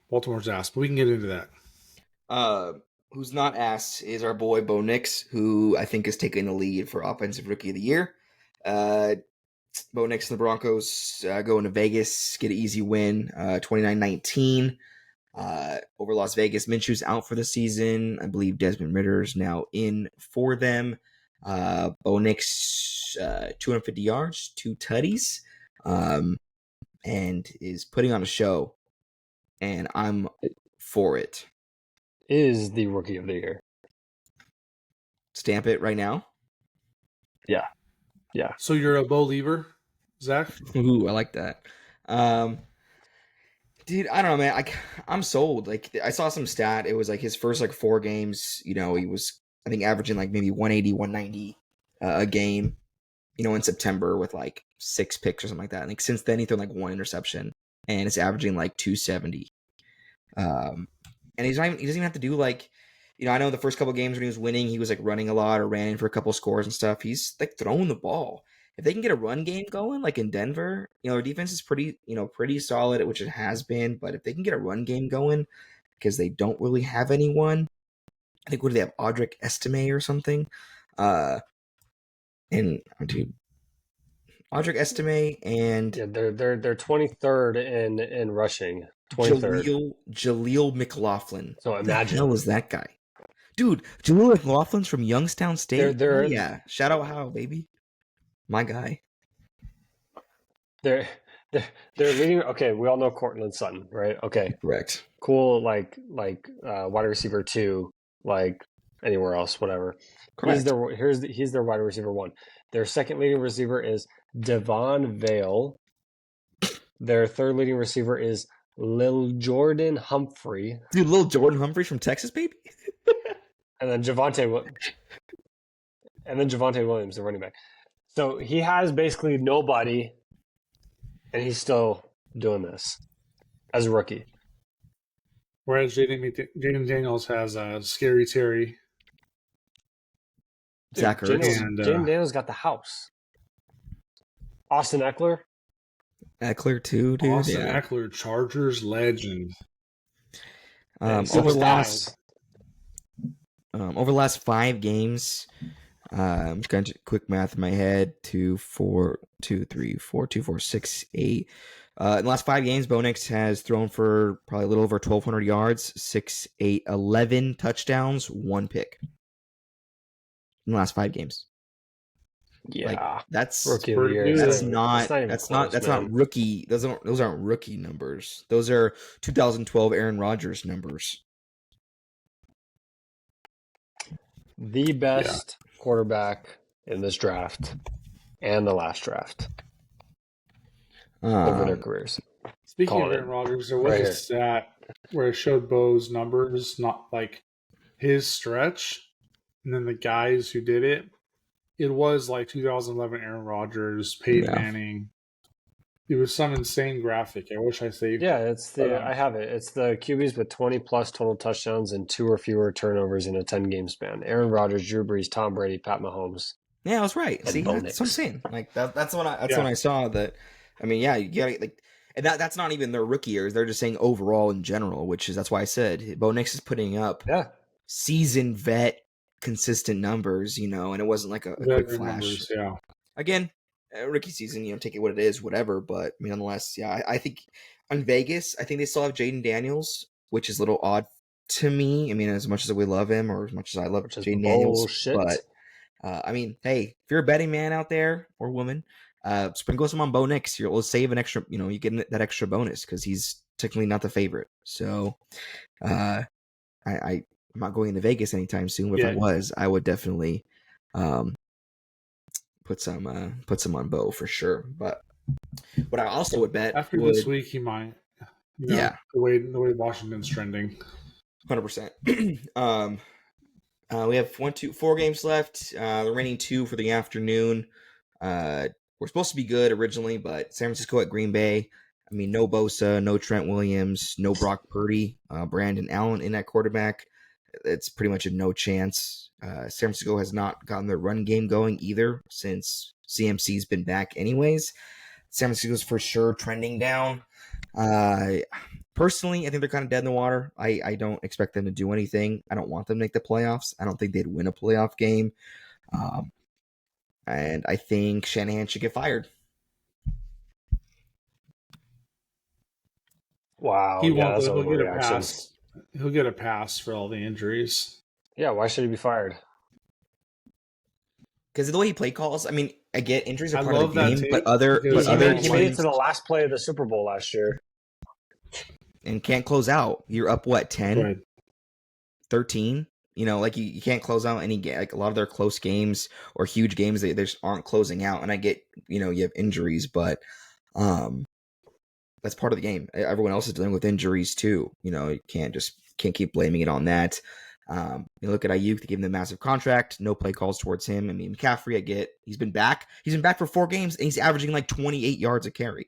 Baltimore's ass, but we can get into that.
Who's not ass is our boy Bo Nix, who I think is taking the lead for Offensive Rookie of the Year. Bo Nix and the Broncos go into Vegas, get an easy win, 29-19 over Las Vegas. Minshew's out for the season. I believe Desmond Ridder is now in for them. Bo Nix, 250 yards, 2 tutties, and is putting on a show, and I'm for it.
Is the Rookie of the Year.
Stamp it right now.
Yeah.
So you're a believer, Zach?
Ooh, I like that. Dude, I don't know, man. I'm sold. Like, I saw some stat. It was like his first 4 games. He was, I think, averaging maybe 180, 190 a game. In September with 6 picks or something like that. I think since then he threw 1 interception, and it's averaging 270. And he doesn't even have to do I know the first couple games when he was winning, he was running a lot or ran in for a couple scores and stuff. He's throwing the ball. If they can get a run game going, like in Denver, their defense is pretty solid, which it has been. But if they can get a run game going, because they don't really have anyone, I think what do they have? Audric Estime or something, Audric Estime and
they're 23rd in rushing. 23rd.
Jaleel McLaughlin.
So imagine.
What the hell is that guy? Dude, Jaleel McLaughlin's from Youngstown State. Yeah. Shout out How, baby. My guy.
They're leading. Okay, we all know Cortland Sutton, right? Okay.
Correct.
Cool, wide receiver 2, anywhere else, whatever.
Correct.
He's their wide receiver 1. Their second leading receiver is Devon Vale. Their third leading receiver is Lil Jordan Humphrey.
Dude, Lil Jordan Humphrey from Texas, baby.
And then Javonte Williams, the running back. So he has basically nobody, and he's still doing this as a rookie.
Whereas Jaden Daniels has Scary Terry.
Zach Ertz.
Jaden Daniels got the house. Austin Eckler.
Eckler too, dude.
Austin Eckler, Chargers legend.
Over the last 5 games, I'm just going to quick math in my head. 2, 4, 2, 3, 4, 2, 4, 6, 8. In the last 5 games, Bo Nix has thrown for probably a little over 1,200 yards, 6, 8, 11 touchdowns, 1 pick. In the last 5 games.
Yeah,
that's
rookie of the year.
That's not rookie. Those aren't rookie numbers. Those are 2012 Aaron Rodgers numbers.
The best quarterback in this draft and the last draft over their careers.
Speaking of Aaron Rodgers, there was a stat where it showed Bo's numbers, not his stretch, and then the guys who did it. It was 2011 Aaron Rodgers, Peyton Manning. It was some insane graphic. I wish I saved it.
Yeah, I have it. It's the QBs with 20 plus total touchdowns and 2 or fewer turnovers in a 10-game span. Aaron Rodgers, Drew Brees, Tom Brady, Pat Mahomes.
Yeah, I was right. See, that's what I'm saying. That's when I saw that. I mean, yeah, you gotta and that's not even their rookie years. They're just saying overall in general, that's why I said Bo Nix is putting up seasoned vet consistent numbers, and it wasn't a quick flash.
Numbers,
Again, rookie season, take it what it is, whatever. But nonetheless, I think on Vegas, I think they still have Jaden Daniels, which is a little odd to me. as much as we love him, or as much as I love Jaden Daniels, but hey, if you're a betting man out there or woman, sprinkle some on Bo Nix. You'll save an extra. You get that extra bonus because he's technically not the favorite. So, I I'm not going to Vegas anytime soon. But if I was, I would definitely put some on Bo for sure. But what I also would bet
after this week, he might. The way Washington's trending.
100%. We have 4 games left. The remaining 2 for the afternoon. We're supposed to be good originally, but San Francisco at Green Bay. I mean, no Bosa, no Trent Williams, no Brock Purdy, Brandon Allen in at quarterback. It's pretty much a no chance. San Francisco has not gotten their run game going either since CMC's been back anyways. San Francisco's for sure trending down. Personally, I think they're kind of dead in the water. I don't expect them to do anything. I don't want them to make the playoffs. I don't think they'd win a playoff game. And I think Shanahan should get fired.
Wow.
He'll get a pass. He'll get a pass for all the injuries.
Yeah, why should he be fired?
Because of the way he play calls, I mean, I get injuries are part of the game, but
he made it to the last play of the Super Bowl last year.
And can't close out. You're up, 10? 13? You know, like you can't close out any game. Like a lot of their close games or huge games, they just aren't closing out. And I get, you have injuries, but that's part of the game. Everyone else is dealing with injuries too. You can't keep blaming it on that. You look at Ayuk, they gave him the massive contract, no play calls towards him. I mean, McCaffrey, I get he's been back. He's been back for 4 games and he's averaging like 28 yards a carry.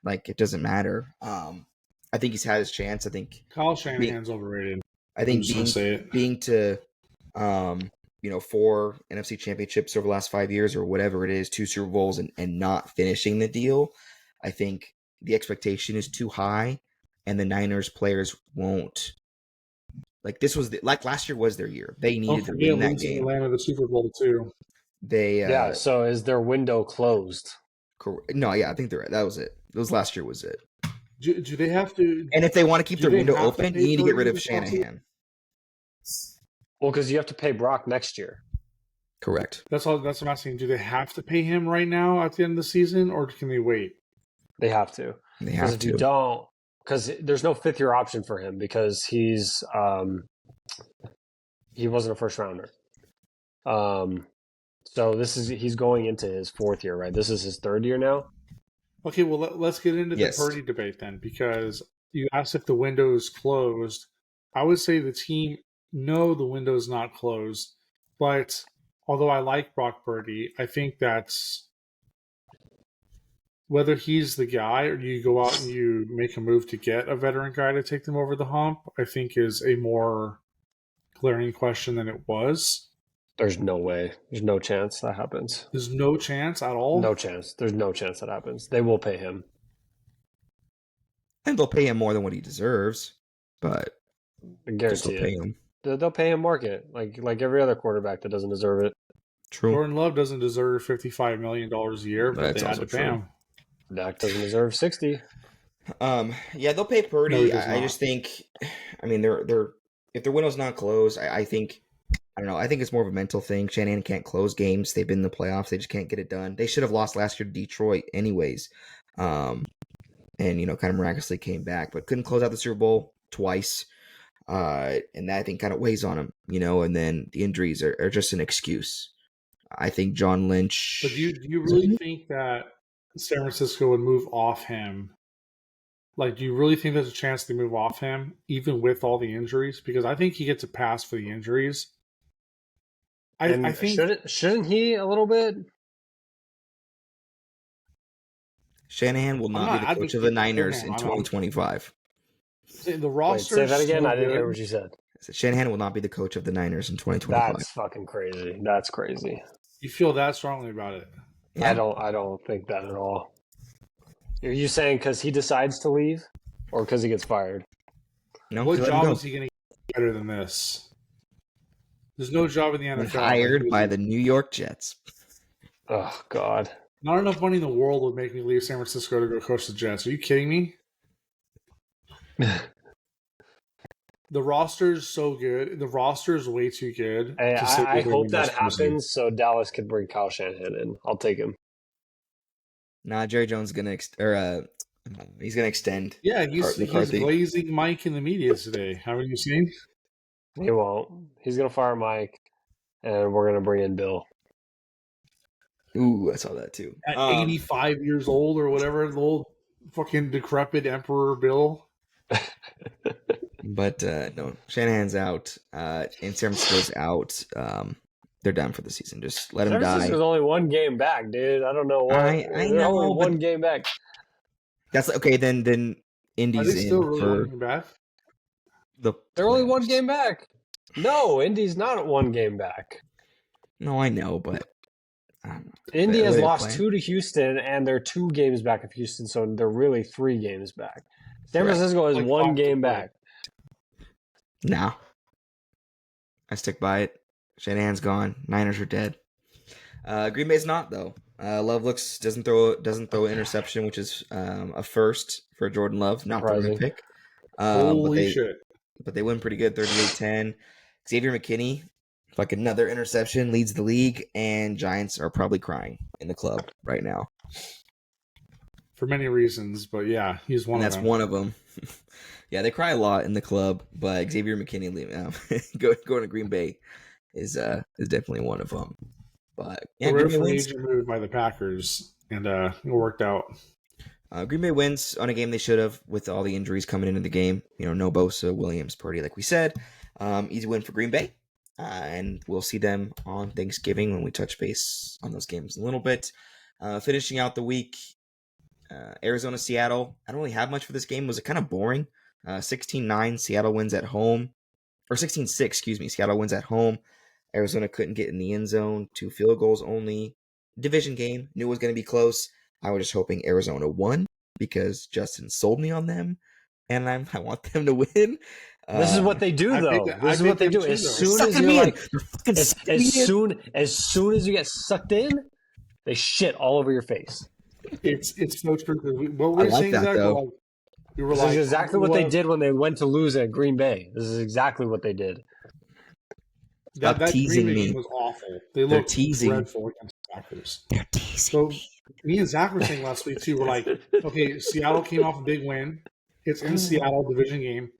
Like it doesn't matter. I think he's had his chance. I think
Kyle Shanahan's overrated.
I think being to 4 NFC championships over the last 5 years or whatever it is, 2 Super Bowls and not finishing the deal, I think the expectation is too high and the Niners players won't. Like this was last year was their year. They needed to win that game.
Atlanta the Super Bowl too.
So is their window closed?
No, yeah, I think that was it. Last year was it.
Do they have to?
And if they want to keep their window open, you need to get rid of Shanahan.
Well, because you have to pay Brock next year.
Correct.
That's what I'm asking. Do they have to pay him right now at the end of the season, or can they wait?
They have to. Because if you don't, because there's no 5th-year option for him because he wasn't a first rounder. So he's going into his 4th year, right? This is his 3rd year now.
Okay, well let's get into the Purdy debate then, because you asked if the window is closed. I would say the team the window is not closed, but although I like Brock Purdy, I think that's whether he's the guy or you go out and you make a move to get a veteran guy to take them over the hump, I think is a more glaring question than it was.
There's no way. There's no chance that happens.
There's no chance at all?
No chance. There's no chance that happens. They will pay him.
And they'll pay him more than what he deserves, but
I guarantee
pay him.
They'll pay him market, like every other quarterback that doesn't deserve it.
True.
Jordan Love doesn't deserve $55 million a year, but they had to pay him.
Dak doesn't deserve 60.
Yeah, they'll pay Purdy. I just think, I mean, they're if their window's not closed, I think. I don't know. I think it's more of a mental thing. Shanahan can't close games. They've been in the playoffs. They just can't get it done. They should have lost last year to Detroit anyways. And, kind of miraculously came back, but couldn't close out the Super Bowl twice. And that, I think, kind of weighs on him, and then the injuries are just an excuse. I think John Lynch...
But do you really think that San Francisco would move off him? Like, do you really think there's a chance they move off him, even with all the injuries? Because I think he gets a pass for the injuries. I think
shouldn't he a little bit?
Shanahan will not be the coach of the Niners in 2025.
The roster.
Say that again. I didn't hear what you said.
Shanahan will not be the coach of the Niners in 2025.
That's fucking crazy. That's crazy.
You feel that strongly about it?
Yeah. I don't think that at all. Are you saying because he decides to leave, or because he gets fired?
No.
What job is he going to get better than this? There's no job in the NFL.
Hired by the New York Jets.
Oh, God.
Not enough money in the world would make me leave San Francisco to go coach the Jets. Are you kidding me? The roster's so good. The roster's way too good.
Hey, I hope that happens so Dallas can bring Kyle Shanahan in. I'll take him.
Nah, Jerry Jones is going to he's going to extend.
Yeah, he's blazing Mike in the media today. Haven't you seen?
He won't. He's gonna fire Mike, and we're gonna bring in Bill.
Ooh, I saw that too.
At 85 years old or whatever, the old fucking decrepit Emperor Bill.
But no, Shanahan's out. And San Francisco's out. They're done for the season. Just let them die.
There's only one game back, dude. I don't know what.
I
They're
know,
only
but
one game back.
that's okay. Then
Are
Indy's
they still
in
really
for
looking back?
the.
They're only one
playoffs.
game back. No, Indy's not one game back.
No, I know, but I don't know.
Indy
The
has
way they're
lost
playing.
2 to Houston, and they're 2 games back of Houston, so they're really 3 games back. San
Correct.
Francisco is
Like,
1
off
game
the
back.
Nah, I stick by it. Shanahan's gone. Niners are dead. Green Bay's not though. Love doesn't throw an interception, which is a first for Jordan Love. Not throwing a
Surprising.
pick.
Holy shit.
But they win pretty good, 38-10. Xavier McKinney, like another interception, leads the league, and Giants are probably crying in the club right now.
For many reasons, but yeah, he's one
And
of
that's
them.
one of them. Yeah, they cry a lot in the club, but Xavier McKinney going to Green Bay is definitely one of them. But yeah,
The
Green
rare
Bay
free
wins.
agent move by the Packers, and it worked out.
Green Bay wins on a game they should have with all the injuries coming into the game. You know, no Bosa, Williams, Purdy, like we said. Easy win for Green Bay. And we'll see them on Thanksgiving when we touch base on those games a little bit. Finishing out the week, Arizona, Seattle. I don't really have much for this game. Was it kind of boring? 16-9, Seattle wins at home. Or 16-6, excuse me. Seattle wins at home. Arizona couldn't get in the end zone. 2 field goals only. Division game. Knew it was going to be close. I was just hoping Arizona won because Justin sold me on them. And I want them to win.
This is what they do, though. This is what they do. As soon as you're like, as soon as you get sucked in, they shit all over your face.
It's so true. What we're saying
that,
exactly,
though.
we were
This
like,
is exactly what they did when they went to lose at Green Bay. This is exactly what they did.
Stop
that
teasing
Green Bay
me.
game was awful. They
They're
looked
teasing.
dreadful against the Packers.
They're teasing
So
me.
me and Zach were saying last week too. We're like, okay, Seattle came off a big win. It's in Seattle, division game.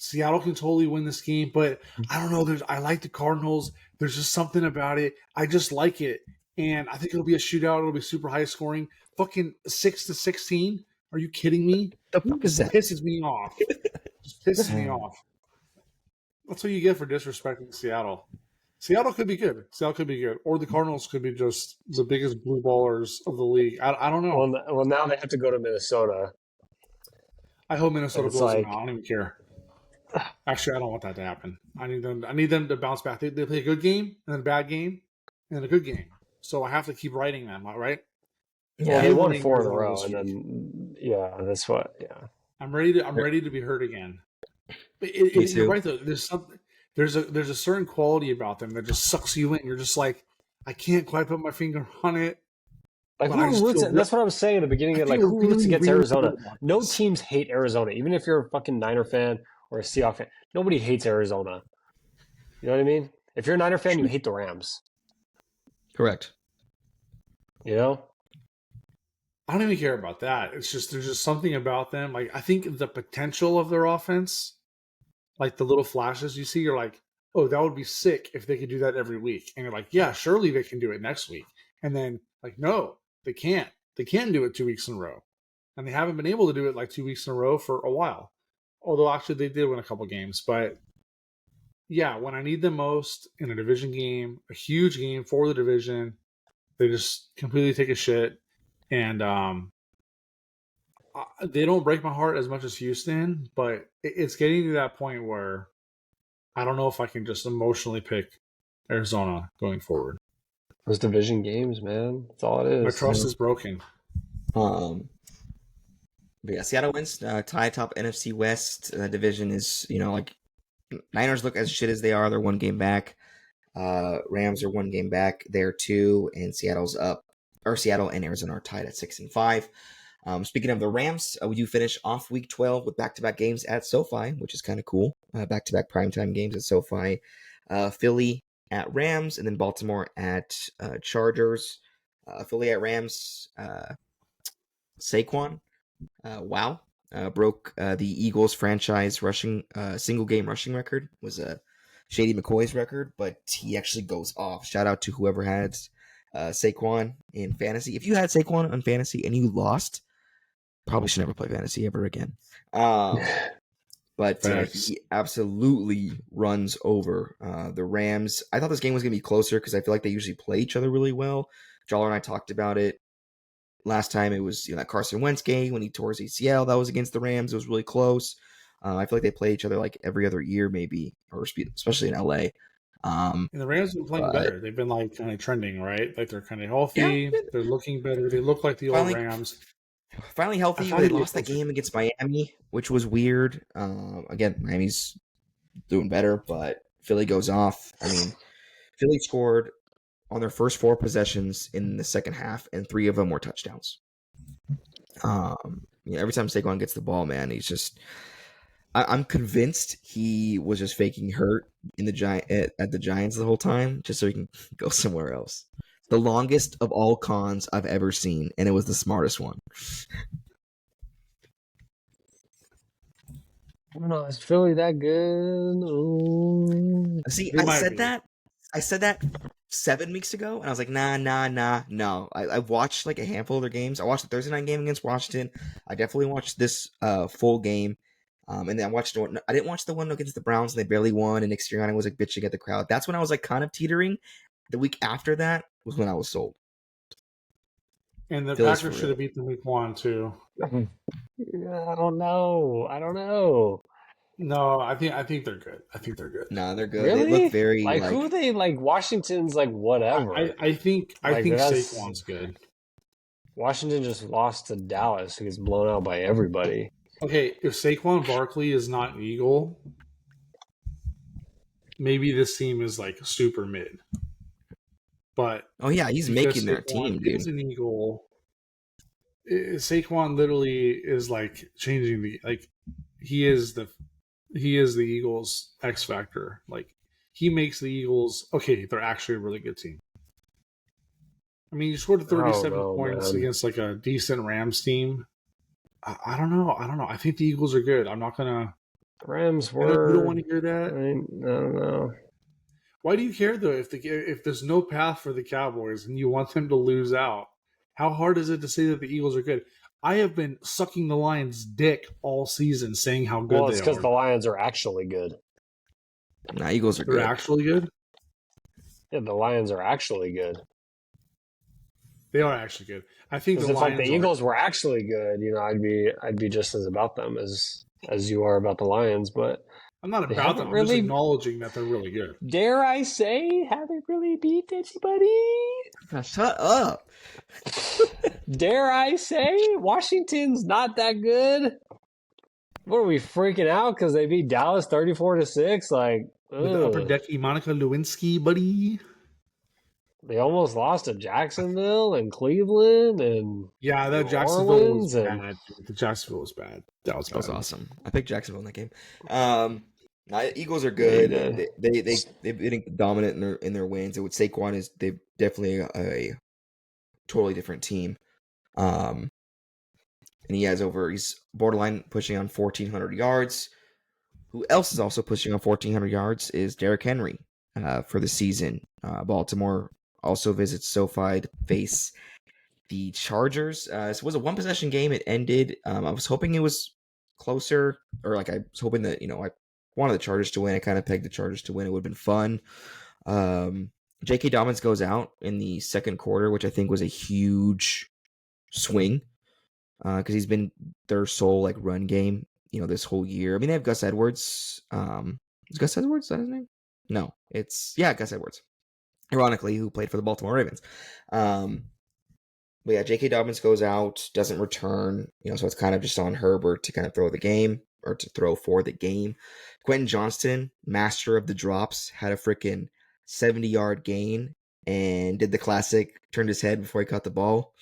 Seattle can totally win this game, but I don't know. I like the Cardinals. There's just something about it. I just like it, and I think it'll be a shootout. It'll be super high scoring. Fucking 6-16. Are you kidding me?
The fuck is that?
Pisses me off. Just pisses me off. That's what you get for disrespecting Seattle. Seattle could be good. Seattle could be good. Or the Cardinals could be just the biggest blue ballers of the league. I don't know.
Well, now they have to go to Minnesota.
I hope Minnesota
It's
blows them
like-
out. I don't even care. Actually, I don't want that to happen. I need them to bounce back. They play a good game and then a bad game and then a good game. So I have to keep writing them, right?
Yeah,
Yeah,
they won
winning
4 in a
Arizona
row,
this
and
week.
then that's what. Yeah,
I'm ready to be hurt again. But
Me too.
you're right though. There's a certain quality about them that just sucks you in. You're just like, I can't quite put my finger on it.
like
But I just feel
that's what I was saying at the beginning.
I
Like,
feel
who roots
really,
against
really
Arizona?
good about
No
this.
teams hate Arizona. Even if you're a fucking Niner fan or a Seahawks fan, nobody hates Arizona. You know what I mean? If you're a Niner fan, you hate the Rams.
Correct.
You know?
I don't even care about that. It's just there's just something about them. Like I think the potential of their offense, like the little flashes you see, you're like, oh, that would be sick if they could do that every week. And you're like, yeah, surely they can do it next week. And then like, no, they can't. They can't do it 2 weeks in a row. And they haven't been able to do it like 2 weeks in a row for a while. Although actually they did win a couple games. But yeah, when I need them most in a division game, a huge game for the division, they just completely take a shit. And they don't break my heart as much as Houston, but it's getting to that point where I don't know if I can just emotionally pick Arizona going forward.
Those division games, man. That's all it is.
My trust is broken.
But yeah, Seattle wins. Tie top NFC West division is, like Niners look as shit as they are. They're 1 game back. Rams are 1 game back. They're 2, and Seattle's up. Or Seattle and Arizona are tied at 6-5. Speaking of the Rams, we do finish off Week 12 with back-to-back games at SoFi, which is kind of cool. Back-to-back primetime games at SoFi. Philly at Rams, and then Baltimore at Chargers. Philly at Rams. Saquon, broke the Eagles franchise rushing single game rushing record. Was Shady McCoy's record, but he actually goes off. Shout out to whoever had Saquon in fantasy. If you had Saquon on fantasy and you lost, probably should never play fantasy ever again. But he absolutely runs over the Rams. I thought this game was going to be closer because I feel like they usually play each other really well. Joller and I talked about it last time. It was that Carson Wentz game when he tore his ACL. That was against the Rams. It was really close. I feel like they play each other like every other year, maybe, or especially in LA.
And the Rams have been playing better. They've been like kind of trending, right? Like they're kind of healthy. Yeah. They're looking better. They look like the old Rams.
Finally healthy. They lost that game against Miami, which was weird. Again, Miami's doing better, but Philly goes off. I mean, Philly scored on their first 4 possessions in the second half, and 3 of them were touchdowns. Every time Saquon gets the ball, man, he's just. I'm convinced he was just faking hurt in the at the Giants the whole time, just so he can go somewhere else. The longest of all cons I've ever seen, and it was the smartest one.
I don't know. Is Philly that good? Ooh.
See, I said that 7 weeks ago, and I was like, nah, no. I watched like a handful of their games. I watched the Thursday night game against Washington. I definitely watched this full game. And then I didn't watch the one against the Browns, and they barely won, and Nick Sirianni was like bitching at the crowd. That's when I was like kind of teetering. The week after that was when I was sold.
And the Packers should have beat them week 1 too.
I don't know.
No, I think they're good.
No, they're good.
Really?
They look very
like who are they like? Washington's like whatever.
I think Saquon's good.
Washington just lost to Dallas, who gets blown out by everybody.
Okay, if Saquon Barkley is not an Eagle, maybe this team is like super mid. But
he's making their team, dude.
He's an Eagle. Saquon literally is like changing he is the Eagles' X factor. Like he makes the Eagles they're actually a really good team. I mean, you scored 37 points against like a decent Rams team. I don't know. I think the Eagles are good. I'm not gonna.
Rams were.
You don't want to hear that.
I don't know.
Why do you care though? If there's no path for the Cowboys and you want them to lose out, how hard is it to say that the Eagles are good? I have been sucking the Lions' dick all season, saying how good they are.
Well, it's because the Lions are actually good.
Nah, Eagles are good.
They're actually good.
Yeah, the Lions are actually good.
They are actually good. I think
if like the Eagles were actually good, I'd be just as about them as you are about the Lions, but
I'm not about them. I'm just acknowledging that they're really good.
Dare I say, haven't really beat anybody?
Shut up.
Dare I say, Washington's not that good? What are we freaking out because they beat Dallas 34-6? Like
with the upper decky Monica Lewinsky, buddy.
They almost lost to Jacksonville and Cleveland and
that Jacksonville was bad. The Jacksonville was bad. That was
awesome. I picked Jacksonville in that game. Eagles are good. They've been dominant in their wins. And with Saquon is they're definitely a totally different team. And he's borderline pushing on 1,400 yards. Who else is also pushing on 1,400 yards is Derrick Henry for the season. Baltimore also visits SoFi to face the Chargers. It was a 1-possession game. It ended. I was hoping it was closer, or like I was hoping that I wanted the Chargers to win. I kind of pegged the Chargers to win. It would have been fun. J.K. Dobbins goes out in the second quarter, which I think was a huge swing because he's been their sole like run game, this whole year. I mean, they have Gus Edwards. Is Gus Edwards is that his name? No, it's Gus Edwards. Ironically, who played for the Baltimore Ravens. But J.K. Dobbins goes out, doesn't return, so it's kind of just on Herbert to kind of throw the game or to throw for the game. Quentin Johnston, master of the drops, had a freaking 70-yard gain and did the classic, turned his head before he caught the ball,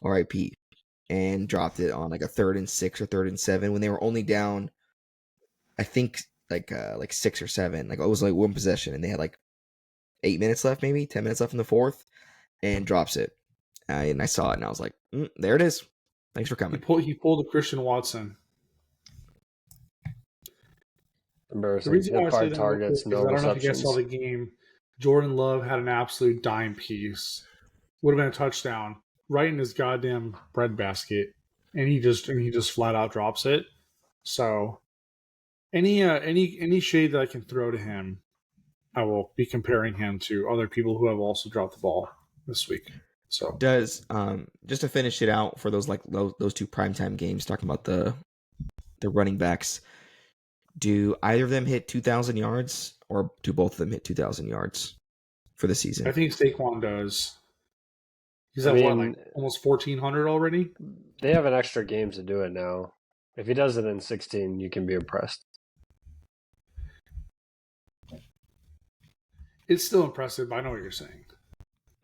RIP, and dropped it on like a 3rd and 6 or 3rd and 7 when they were only down, I think like 6 or 7. Like it was like 1 possession and they had like 8 minutes left, maybe 10 minutes left in the 4th, and drops it. And I saw it and I was like, there it is. Thanks for coming.
He pulled a Christian Watson. The
Embarrassing.
reason why I
Hit
say
5
that real quick
targets,
is
no
I don't know if you guys
receptions.
saw the game. Jordan Love had an absolute dime piece. Would have been a touchdown right in his goddamn breadbasket, and he just flat out drops it. So any shade that I can throw to him, I will be comparing him to other people who have also dropped the ball this week. So
Does just to finish it out for those those two primetime games, talking about the running backs, do either of them hit 2,000 yards, or do both of them hit 2,000 yards for the season?
I think Saquon does. He's
I
at
mean,
like almost 1,400 already.
They have an extra game to do it now. If he does it in 16, you can be impressed.
It's still impressive, but I know what you're saying.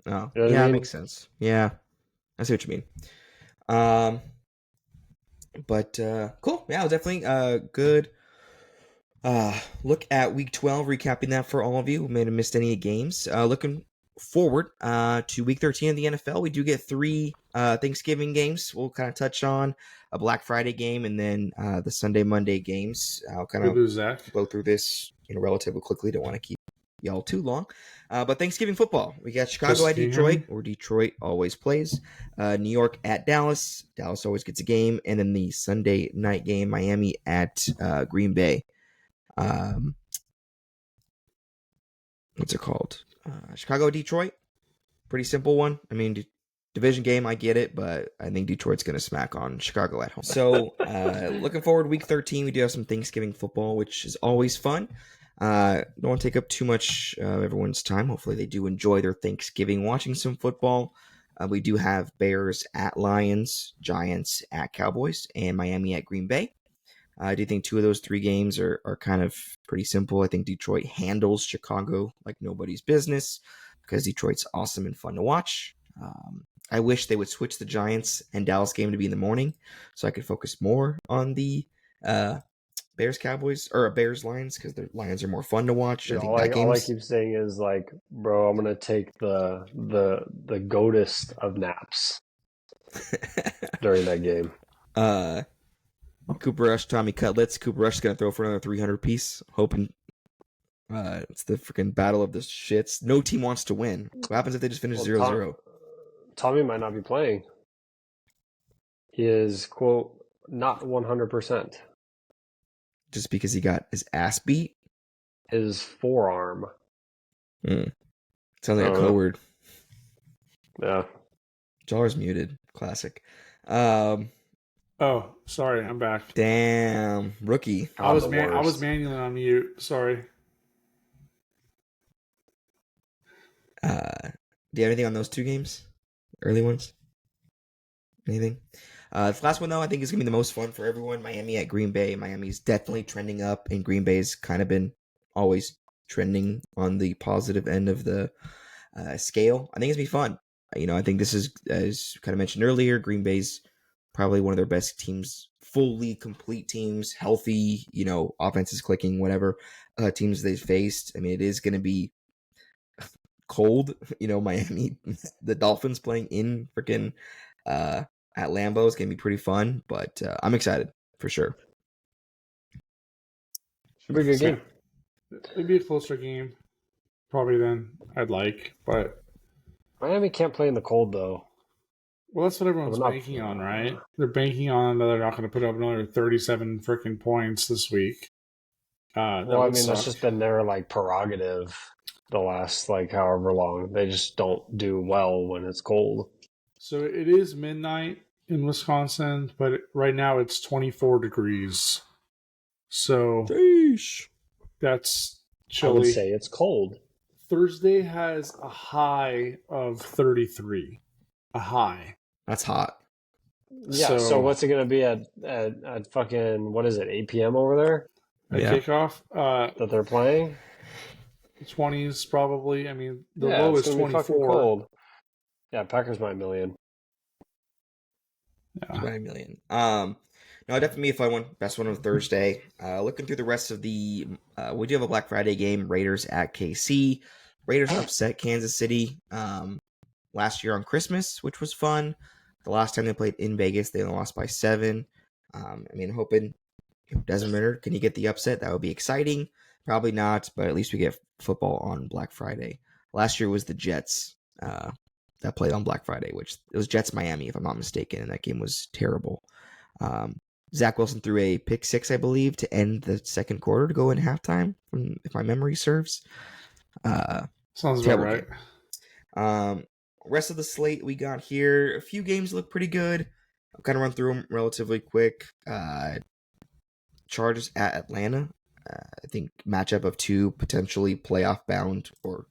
Oh,
You know what I
yeah,
mean?
makes sense. Yeah, I see what you mean. But cool. Yeah, definitely good. Look at week 12, recapping that for all of you who may have missed any games. Looking forward to week 13 of the NFL, we do get 3 Thanksgiving games. We'll kind of touch on a Black Friday game and then the Sunday, Monday games. I'll kind of go through this relatively quickly. Don't want to keep y'all too long. But Thanksgiving football, we got Chicago at Detroit, where Detroit always plays. New York at Dallas. Dallas always gets a game. And then the Sunday night game, Miami at Green Bay. What's it called? Chicago, Detroit. Pretty simple one. I mean, division game, I get it, but I think Detroit's going to smack on Chicago at home. So, looking forward to week 13, we do have some Thanksgiving football, which is always fun. Don't want to take up too much of everyone's time. Hopefully they do enjoy their Thanksgiving watching some football. We do have Bears at Lions, Giants at Cowboys, and Miami at Green Bay. I do think 2 of those 3 games are kind of pretty simple. I think Detroit handles Chicago like nobody's business because Detroit's awesome and fun to watch. I wish they would switch the Giants and Dallas game to be in the morning so I could focus more on the Bears Cowboys or Bears Lions because the Lions are more fun to watch.
Dude,
I think
all I keep saying is like, bro, I'm gonna take the goatest of naps during that game.
Cooper Rush, Tommy Cutlets. Cooper Rush is going to throw for another 300 piece, hoping it's the freaking battle of the shits. No team wants to win. What happens if they just finish 0-0?
Tommy might not be playing. He is, quote, not 100%.
Just because he got his ass beat?
His forearm.
Sounds like a code word.
Yeah.
Jawler's muted. Classic.
Oh, sorry, I'm back.
Damn, rookie.
I was manually on mute. Sorry.
Do you have anything on those 2 games? Early ones? Anything? The last one, though, I think is going to be the most fun for everyone. Miami at Green Bay. Miami's definitely trending up, and Green Bay's kind of been always trending on the positive end of the scale. I think it's going to be fun. I think this is, as kind of mentioned earlier, Green Bay's probably one of their best teams, fully complete teams, healthy, offenses clicking, whatever teams they've faced. I mean, it is going to be cold. Miami, the Dolphins playing in freaking at Lambeau is going to be pretty fun, but I'm excited for sure.
Should be a good game.
It'd be a closer game, probably than I'd like, but
Miami can't play in the cold though.
Well, that's what everyone's banking on, right? They're banking on that they're not going to put up another 37 freaking points this week.
That's just been their prerogative the last however long. They just don't do well when it's cold.
So it is midnight in Wisconsin, but right now it's 24 degrees. So that's chilly.
I would say it's cold.
Thursday has a high of 33. A high.
That's hot.
Yeah, so what's it going to be at fucking, what is it, 8 p.m. over there?
At kickoff?
That they're playing?
20s probably. I mean, the low is 24.
Cold. Yeah, Packers by $1 million.
Yeah. By $1 million. No, definitely a fun one. Best one on Thursday. Looking through the rest of the, we do have a Black Friday game. Raiders at KC. Raiders upset Kansas City last year on Christmas, which was fun. The last time they played in Vegas, they only lost by 7. Hoping Doesn't matter. Can you get the upset? That would be exciting. Probably not, but at least we get football on Black Friday. Last year was the Jets that played on Black Friday, which it was Jets Miami, if I'm not mistaken, and that game was terrible. Zach Wilson threw a pick six, I believe, to end the second quarter to go in halftime, if my memory serves.
Sounds about right.
Rest of the slate we got here, a few games look pretty good. I'll kind of run through them relatively quick. Chargers at Atlanta. I think matchup of two potentially playoff bound or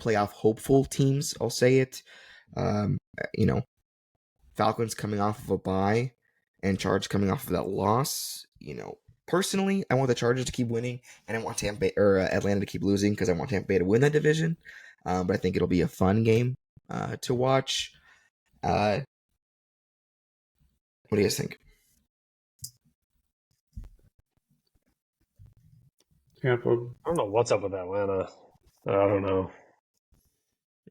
playoff hopeful teams. I'll say it. Falcons coming off of a bye and Chargers coming off of that loss. Personally, I want the Chargers to keep winning, and I want Atlanta to keep losing because I want Tampa Bay to win that division. But I think it'll be a fun game to watch. What do you guys think?
Tampa.
I don't know what's up with Atlanta. I don't know.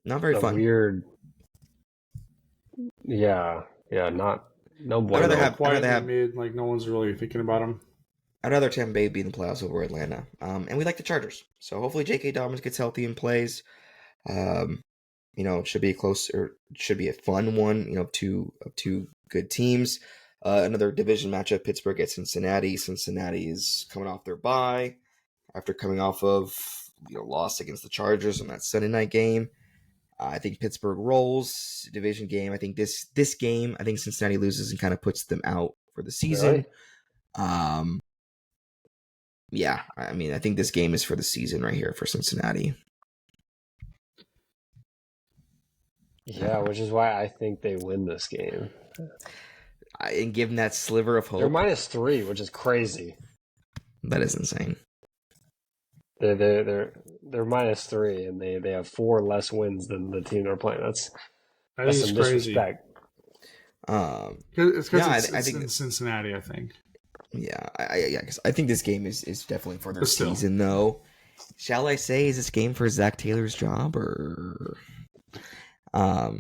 Not very fun.
Weird. Yeah. No bueno.
I'd rather have mid, like no one's really thinking about them.
I'd rather Tampa Bay be in the playoffs over Atlanta. And we like the Chargers. So hopefully J.K. Dobbins gets healthy and plays. It should be should be a fun one, of two good teams. Another division matchup, Pittsburgh at Cincinnati. Cincinnati is coming off their bye after coming off of loss against the Chargers on that Sunday night game. I think Pittsburgh rolls. Division game. I think this game, I think Cincinnati loses and kind of puts them out for the season. Really? Yeah, I mean, I think this game is for the season right here for Cincinnati.
Yeah, which is why I think they win this game.
And give them that sliver of hope.
They're -3, which is crazy.
That is insane.
They're -3, and they have 4 less wins than the team they're playing. That's some disrespect.
It's because it's in Cincinnati, I think.
Yeah, I think this game is definitely for their season, though. Shall I say, is this game for Zach Taylor's job, or I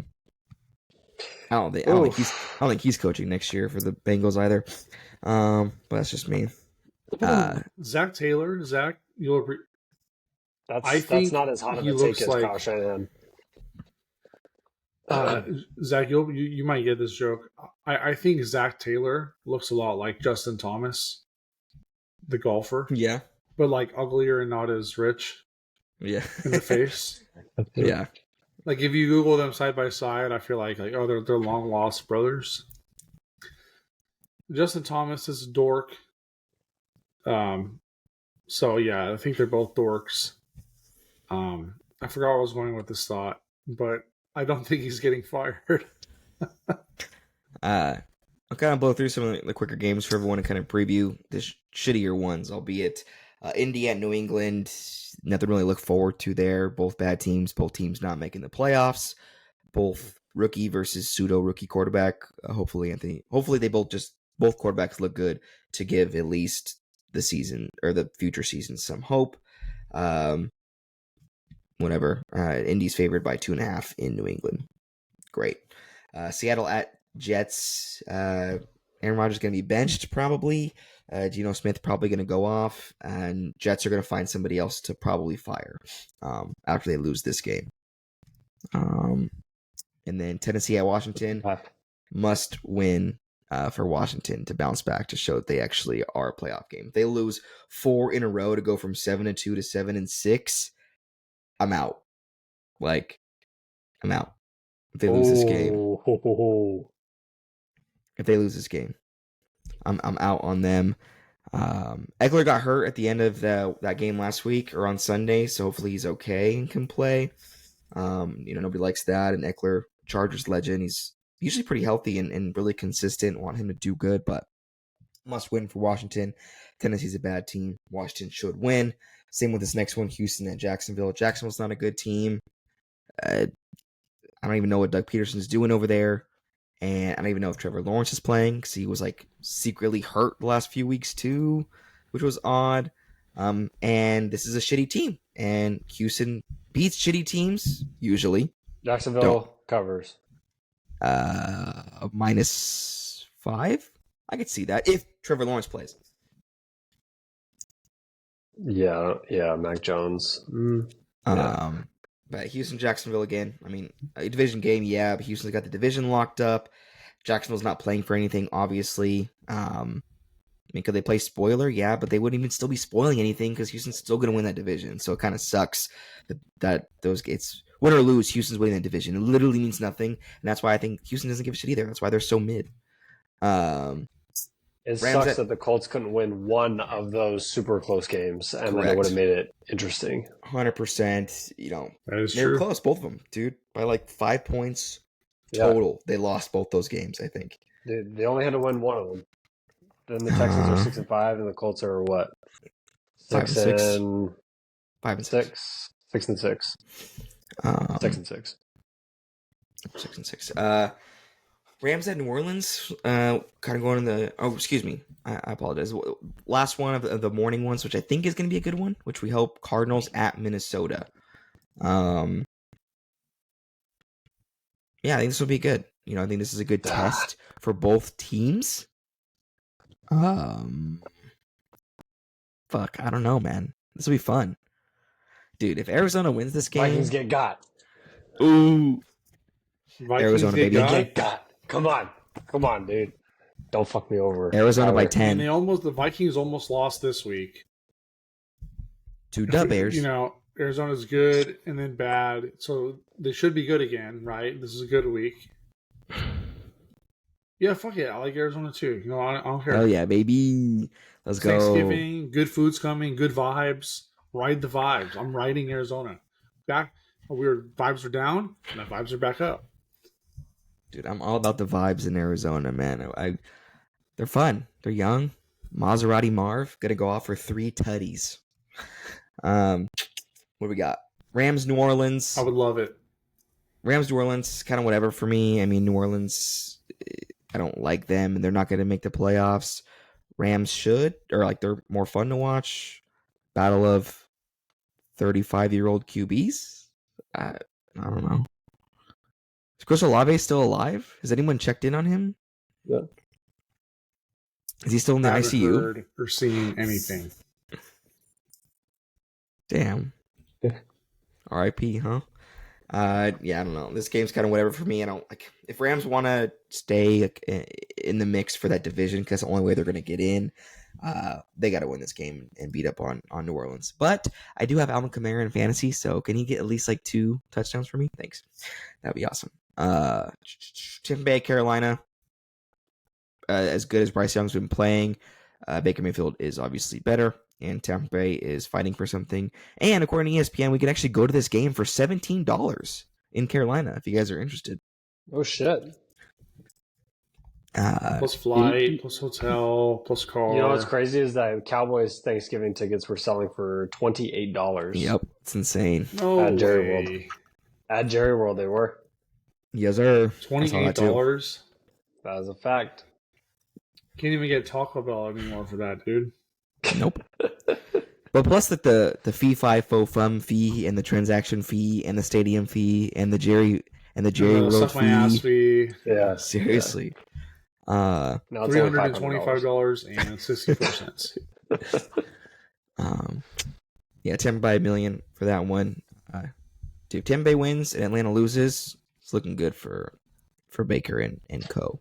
don't think he's coaching next year for the Bengals either. But that's just me.
Zach Taylor,
that's not as hot of a take as Kyle Shanahan.
Zach, you might get this joke. I think Zach Taylor looks a lot like Justin Thomas, the golfer.
Yeah,
but like uglier and not as rich.
Yeah,
in the face.
Yeah,
like if you Google them side by side, I feel like they're long lost brothers. Justin Thomas is a dork. So yeah, I think they're both dorks. I forgot where I was going with this thought, but I don't think he's getting fired.
I'll kind of blow through some of the quicker games for everyone to kind of preview the shittier ones, albeit Indy at New England. Nothing really look forward to there. Both bad teams. Both teams not making the playoffs. Both rookie versus pseudo rookie quarterback. Hopefully they both quarterbacks look good to give at least the season or the future season some hope. Whatever. Indy's favored by 2.5 in New England. Great. Seattle at Jets. Aaron Rodgers going to be benched probably. Geno Smith probably going to go off, and Jets are going to find somebody else to probably fire after they lose this game. And then Tennessee at Washington. Must win for Washington to bounce back to show that they actually are a playoff game. If they lose 4 in a row to go from 7-2 to 7-6, I'm out. I'm out. If they lose this game. If they lose this game, I'm out on them. Eckler got hurt at the end of that game last week or on Sunday, so hopefully he's okay and can play. Nobody likes that. And Eckler, Chargers legend, he's usually pretty healthy and really consistent. Want him to do good, but must win for Washington. Tennessee's a bad team. Washington should win. Same with this next one, Houston at Jacksonville. Jacksonville's not a good team. I don't even know what Doug Peterson's doing over there. And I don't even know if Trevor Lawrence is playing because he was secretly hurt the last few weeks too, which was odd. And this is a shitty team. And Houston beats shitty teams, usually.
Jacksonville covers.
-5? I could see that if Trevor Lawrence plays.
Yeah, Mac Jones. Yeah.
But Houston, Jacksonville again. I mean, a division game, yeah, but Houston's got the division locked up. Jacksonville's not playing for anything, obviously. I mean, could they play spoiler? Yeah, but they wouldn't even still be spoiling anything because Houston's still going to win that division. So it kind of sucks that those it's win or lose, Houston's winning that division. It literally means nothing, and that's why I think Houston doesn't give a shit either. That's why they're so mid.
It sucks that the Colts couldn't win one of those super close games, and then it would have made it interesting.
100%. You know,
that is
they
true.
were close, both of them, dude, by like 5 points total. They lost both those games, I think.
They only had to win one of them. Then the Texans are 6-5, and the Colts are what?
5 and 6. 5 and
6. 6 and 6. 6 and 6.
6 and 6. Rams at New Orleans, kind of going in the. Oh, excuse me. I apologize. Last one of the morning ones, which I think is going to be a good one, which we hope. Cardinals at Minnesota. Yeah, I think this will be good. You know, I think this is a good test for both teams. Fuck, I don't know, man. This will be fun, dude. If Arizona wins this game,
Vikings get got.
Ooh,
Vikings
Arizona baby,
get got. Come on, dude. Don't fuck me over.
Arizona by 10.
And the Vikings almost lost this week
to the Bears.
You know, Arizona's good and then bad, so they should be good again, right? This is a good week. Yeah, fuck it. I like Arizona too. You know, I don't care.
Oh yeah, baby. Let's go.
Thanksgiving, good food's coming, good vibes. Ride the vibes. I'm riding Arizona. Vibes are down, and the vibes are back up.
Dude, I'm all about the vibes in Arizona, man. They're fun. They're young. Maserati Marv gonna go off for 3 tutties. What do we got? Rams, New Orleans.
I would love it.
Rams, New Orleans, kind of whatever for me. I mean, New Orleans, I don't like them, and they're not going to make the playoffs. Rams should, or like they're more fun to watch. Battle of 35-year-old QBs. I don't know. Is Chris Olave still alive? Has anyone checked in on him?
Yeah.
Is he still in the ICU?
Heard or seen anything?
Damn. R.I.P. Huh? Yeah, I don't know. This game's kind of whatever for me. I don't like if Rams want to stay in the mix for that division because that's the only way they're going to get in. They got to win this game and beat up on New Orleans. But I do have Alvin Kamara in fantasy, so can he get at least like 2 touchdowns for me? Thanks. That'd be awesome. Tampa Bay, Carolina. As good as Bryce Young's been playing, Baker Mayfield is obviously better. And Tampa Bay is fighting for something. And according to ESPN, we could actually go to this game for $17 in Carolina if you guys are interested.
Oh, shit.
Plus flight, plus hotel, plus car.
You know what's crazy is that Cowboys Thanksgiving tickets were selling for $28.
Yep, it's insane.
No
At Jerry
way.
World. At Jerry World, they were.
Yes, sir.
$28?
That is a fact.
Can't even get Taco Bell anymore for that, dude.
Nope. But plus the fee fi fo fum fee and the transaction fee and the stadium fee and the Jerry World
my ass fee.
Yeah.
Seriously.
Now it's
$325.64.
Yeah, Tampa by $1 million for that one. If Tampa Bay wins and Atlanta loses, it's looking good for Baker and co.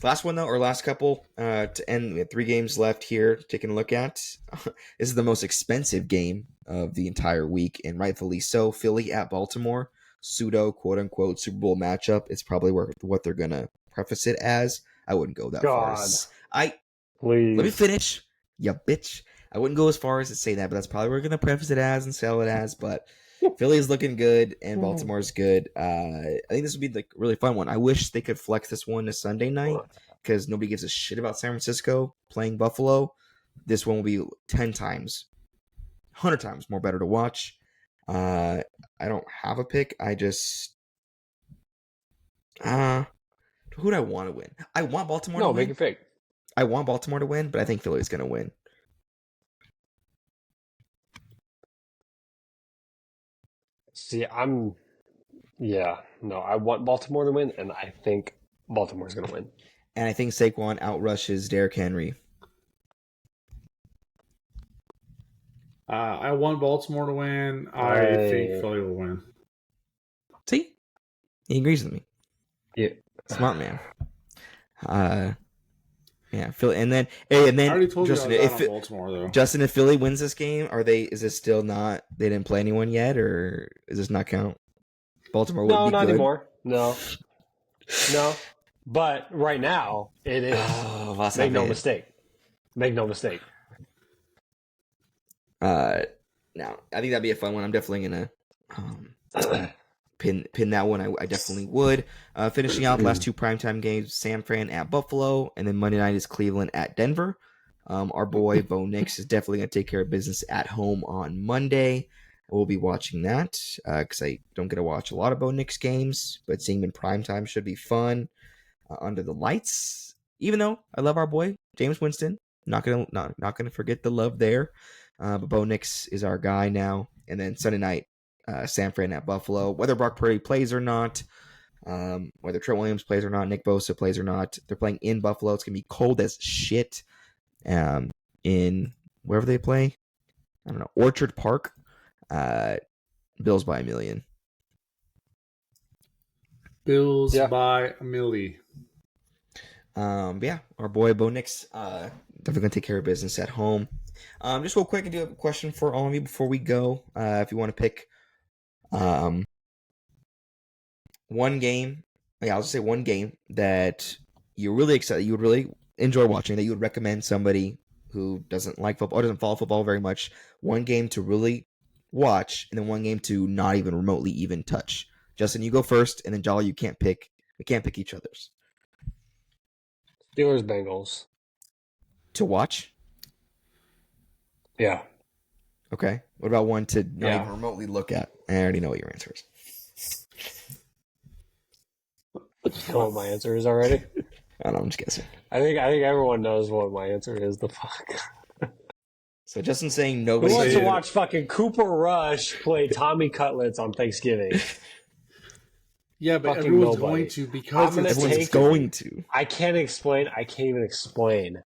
Last one though, or last couple to end. We have 3 games left here. Taking a look at this is the most expensive game of the entire week, and rightfully so. Philly at Baltimore, pseudo quote unquote Super Bowl matchup. It's probably what they're gonna preface it as. I wouldn't go that far.
Please.
Let me finish, you bitch. I wouldn't go as far as to say that, but that's probably what we're gonna preface it as and sell it as. But Philly's looking good and Baltimore's good. I think this would be like a really fun one. I wish they could flex this one to Sunday night because nobody gives a shit about San Francisco playing Buffalo. This one will be 10 times, 100 times more better to watch. I don't have a pick. I just who do I want to win? I want Baltimore to win.
No, make it fake.
I want Baltimore to win, but I think Philly's going to win.
See, I want Baltimore to win, and I think Baltimore's going to win.
And I think Saquon outrushes Derrick Henry.
I want Baltimore to win. I think Philly will win.
See, he agrees with me.
Yeah.
Smart man. Yeah, Philly, and then
I already told
Justin,
you I was out on Baltimore though.
Justin, if Philly wins this game, is this still not? They didn't play anyone yet, or does this not count? Baltimore would be
not
good.
anymore. No. But right now it is.
Oh,
Make no mistake. Make no mistake.
No, I think that'd be a fun one. I'm definitely gonna pin that one. I definitely would. Finishing out the last two primetime games: San Fran at Buffalo, and then Monday night is Cleveland at Denver. Our boy Bo Nix is definitely gonna take care of business at home on Monday. We'll be watching that because I don't get to watch a lot of Bo Nix games, but seeing him in primetime should be fun. Under the lights, even though I love our boy James Winston, not gonna forget the love there. But Bo Nix is our guy now. And then Sunday night, San Fran at Buffalo. Whether Brock Purdy plays or not, whether Trent Williams plays or not, Nick Bosa plays or not, they're playing in Buffalo. It's gonna be cold as shit. In wherever they play, I don't know, Orchard Park. Bills by 1 million.
Bills by a milli.
Yeah, our boy Bo Nix definitely gonna take care of business at home. Just real quick, I do have a question for all of you before we go. If you want to pick one game, I'll just say one game that you're really excited, you would really enjoy watching, that you would recommend somebody who doesn't like football or doesn't follow football very much. One game to really watch, and then one game to not even remotely even touch. Justin, you go first, and then Jolly, you can't pick. We can't pick each other's.
Steelers Bengals.
To watch?
Yeah.
Okay. What about one to not even remotely look at? I already know what your answer is.
You know what my answer is already?
I don't know, I'm just guessing.
I think everyone knows what my answer is. The fuck.
So Justin's saying
Who
nobody.
wants to watch fucking Cooper Rush play Tommy Cutlets on Thanksgiving?
Yeah, but
fucking
everyone's
nobody.
going to because
Everyone's going to.
I can't even explain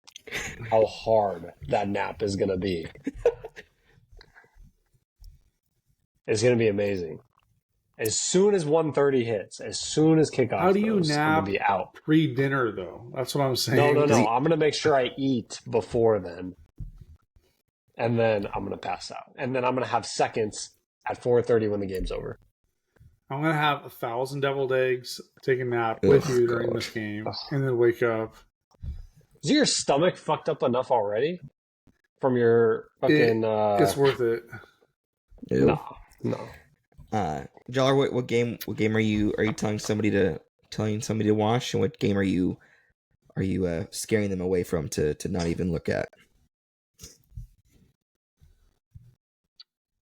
how hard that nap is going to be. It's going to be amazing. As soon as 1:30 hits, as soon as kickoff
how do you
goes,
nap
I'm going to be out.
pre-dinner, though? That's what I'm saying.
No. I'm going to make sure I eat before then. And then I'm going to pass out. And then I'm going to have seconds at 4:30 when the game's over.
I'm going to have 1,000 deviled eggs, take a nap with you during this game, and then wake up.
Is your stomach fucked up enough already? From your fucking...
It's worth it.
Ew.
No.
Jar, what game are you telling somebody to watch, and what game are you scaring them away from to not even look at?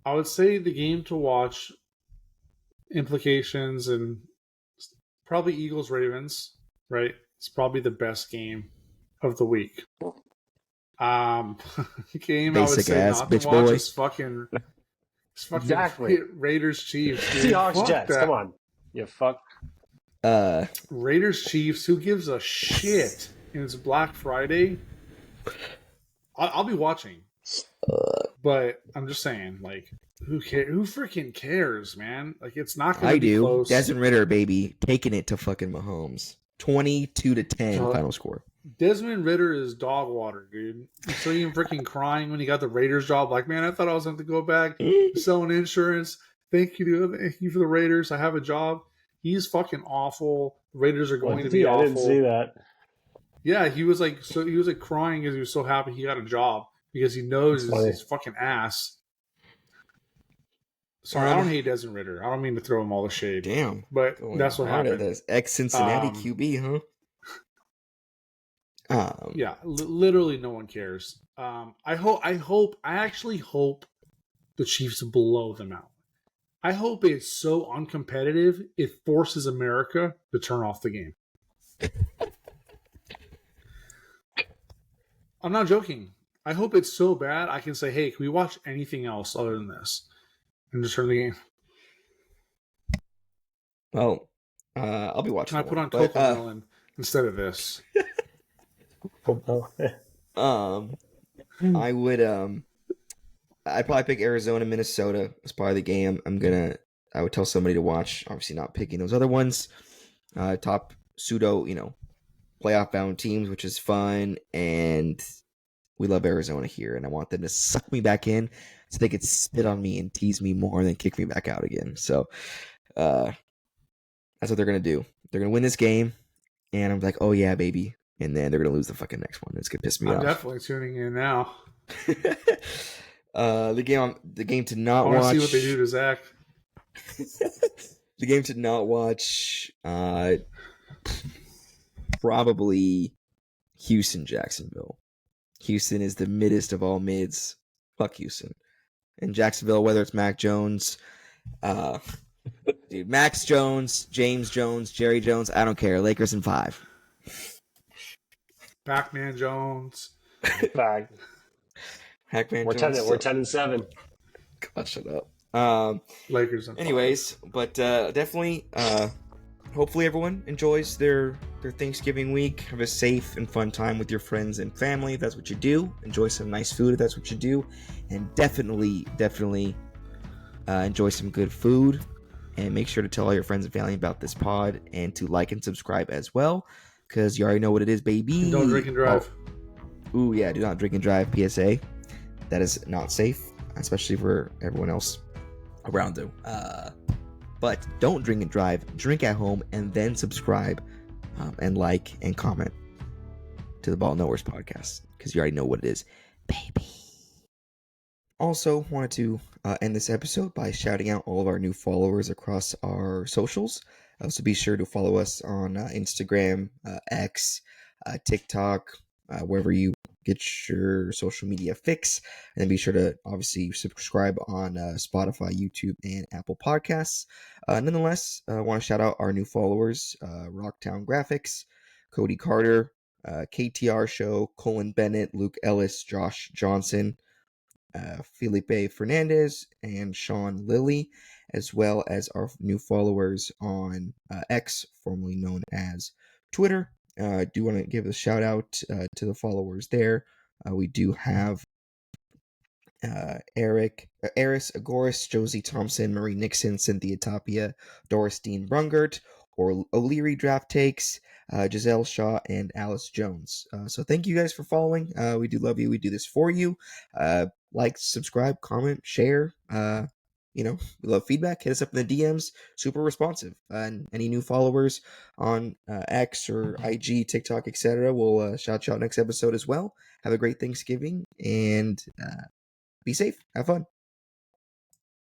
I would say the game to watch, implications, and probably Eagles Ravens, right? It's probably the best game of the week. Game
Basic
I would
ass
say not
bitch
to watch
boy.
is fucking
Exactly.
Raiders Chiefs.
Seahawks Jets, come on. You fuck.
Raiders Chiefs, who gives a shit? And it's Black Friday. I'll be watching. But I'm just saying, like, who freaking cares, man? Like, it's not going to be close.
Desmond Ritter, baby, taking it to fucking Mahomes. 22-10 final score.
Desmond Ritter is dog water, dude. You saw him freaking crying when he got the Raiders job. Like, man, I thought I was going to go back selling insurance. Thank you for the Raiders. I have a job. He's fucking awful. The Raiders are going to be awful.
I didn't see that.
Yeah, he was like crying because he was so happy he got a job because he knows his fucking ass. Sorry, I don't hate Desmond Ritter. I don't mean to throw him all the shade.
Damn,
but that's what happened.
This ex-Cincinnati QB, huh?
Yeah, literally no one cares. I actually hope the Chiefs blow them out. I hope it's so uncompetitive it forces America to turn off the game. I'm not joking. I hope it's so bad I can say, hey, can we watch anything else other than this? And just turn the game.
Well, I'll be watching.
Can I put on Cocomelon instead of this?
I would I'd probably pick Arizona, Minnesota as probably the game I would tell somebody to watch. Obviously, not picking those other ones. Top pseudo, playoff bound teams, which is fun, and we love Arizona here, and I want them to suck me back in so they could spit on me and tease me more and then kick me back out again. So that's what they're gonna do. They're gonna win this game, and I'm like, oh yeah, baby, and then they're gonna lose the fucking next one. It's gonna piss me
I'm
off.
definitely tuning in now.
The game to not
I want to
watch.
see what they do to Zach.
The game to not watch. Probably Houston, Jacksonville. Houston is the middest of all mids. Fuck Houston. And Jacksonville, whether it's Mac Jones, Max Jones, James Jones, Jerry Jones, I don't care. Lakers in 5.
Pac-Man Jones.
Fact.
Hackman
We're
Jones.
10-7.
God, shut up.
Lakers in 5.
Anyways, but definitely, hopefully everyone enjoys their Thanksgiving week. Have a safe and fun time with your friends and family if that's what you do. Enjoy some nice food if that's what you do. And definitely enjoy some good food. And make sure to tell all your friends and family about this pod and to like and subscribe as well. Because you already know what it is, baby.
And don't drink and drive.
Ooh, yeah, do not drink and drive, PSA. That is not safe, especially for everyone else around them. But don't drink and drive. Drink at home and then subscribe and like and comment to the Ball Knowers podcast because you already know what it is, baby. Also, wanted to end this episode by shouting out all of our new followers across our socials. So be sure to follow us on Instagram, X, TikTok, wherever you get your social media fix. And then be sure to obviously subscribe on Spotify, YouTube, and Apple Podcasts. Nonetheless, I want to shout out our new followers, Rocktown Graphics, Cody Carter, KTR Show, Colin Bennett, Luke Ellis, Josh Johnson, Felipe Fernandez, and Sean Lilly, as well as our new followers on X, formerly known as Twitter. I do want to give a shout out to the followers there. We do have Eris Agoris, Josie Thompson, Marie Nixon, Cynthia Tapia, Doris Dean Brungert, or O'Leary Draft Takes, Giselle Shaw, and Alice Jones. So thank you guys for following. We do love you. We do this for you. Like, subscribe, comment, share. We love feedback. Hit us up in the DMs. Super responsive. And any new followers on X or IG, TikTok, etc., we'll shout you out next episode as well. Have a great Thanksgiving and be safe. Have fun.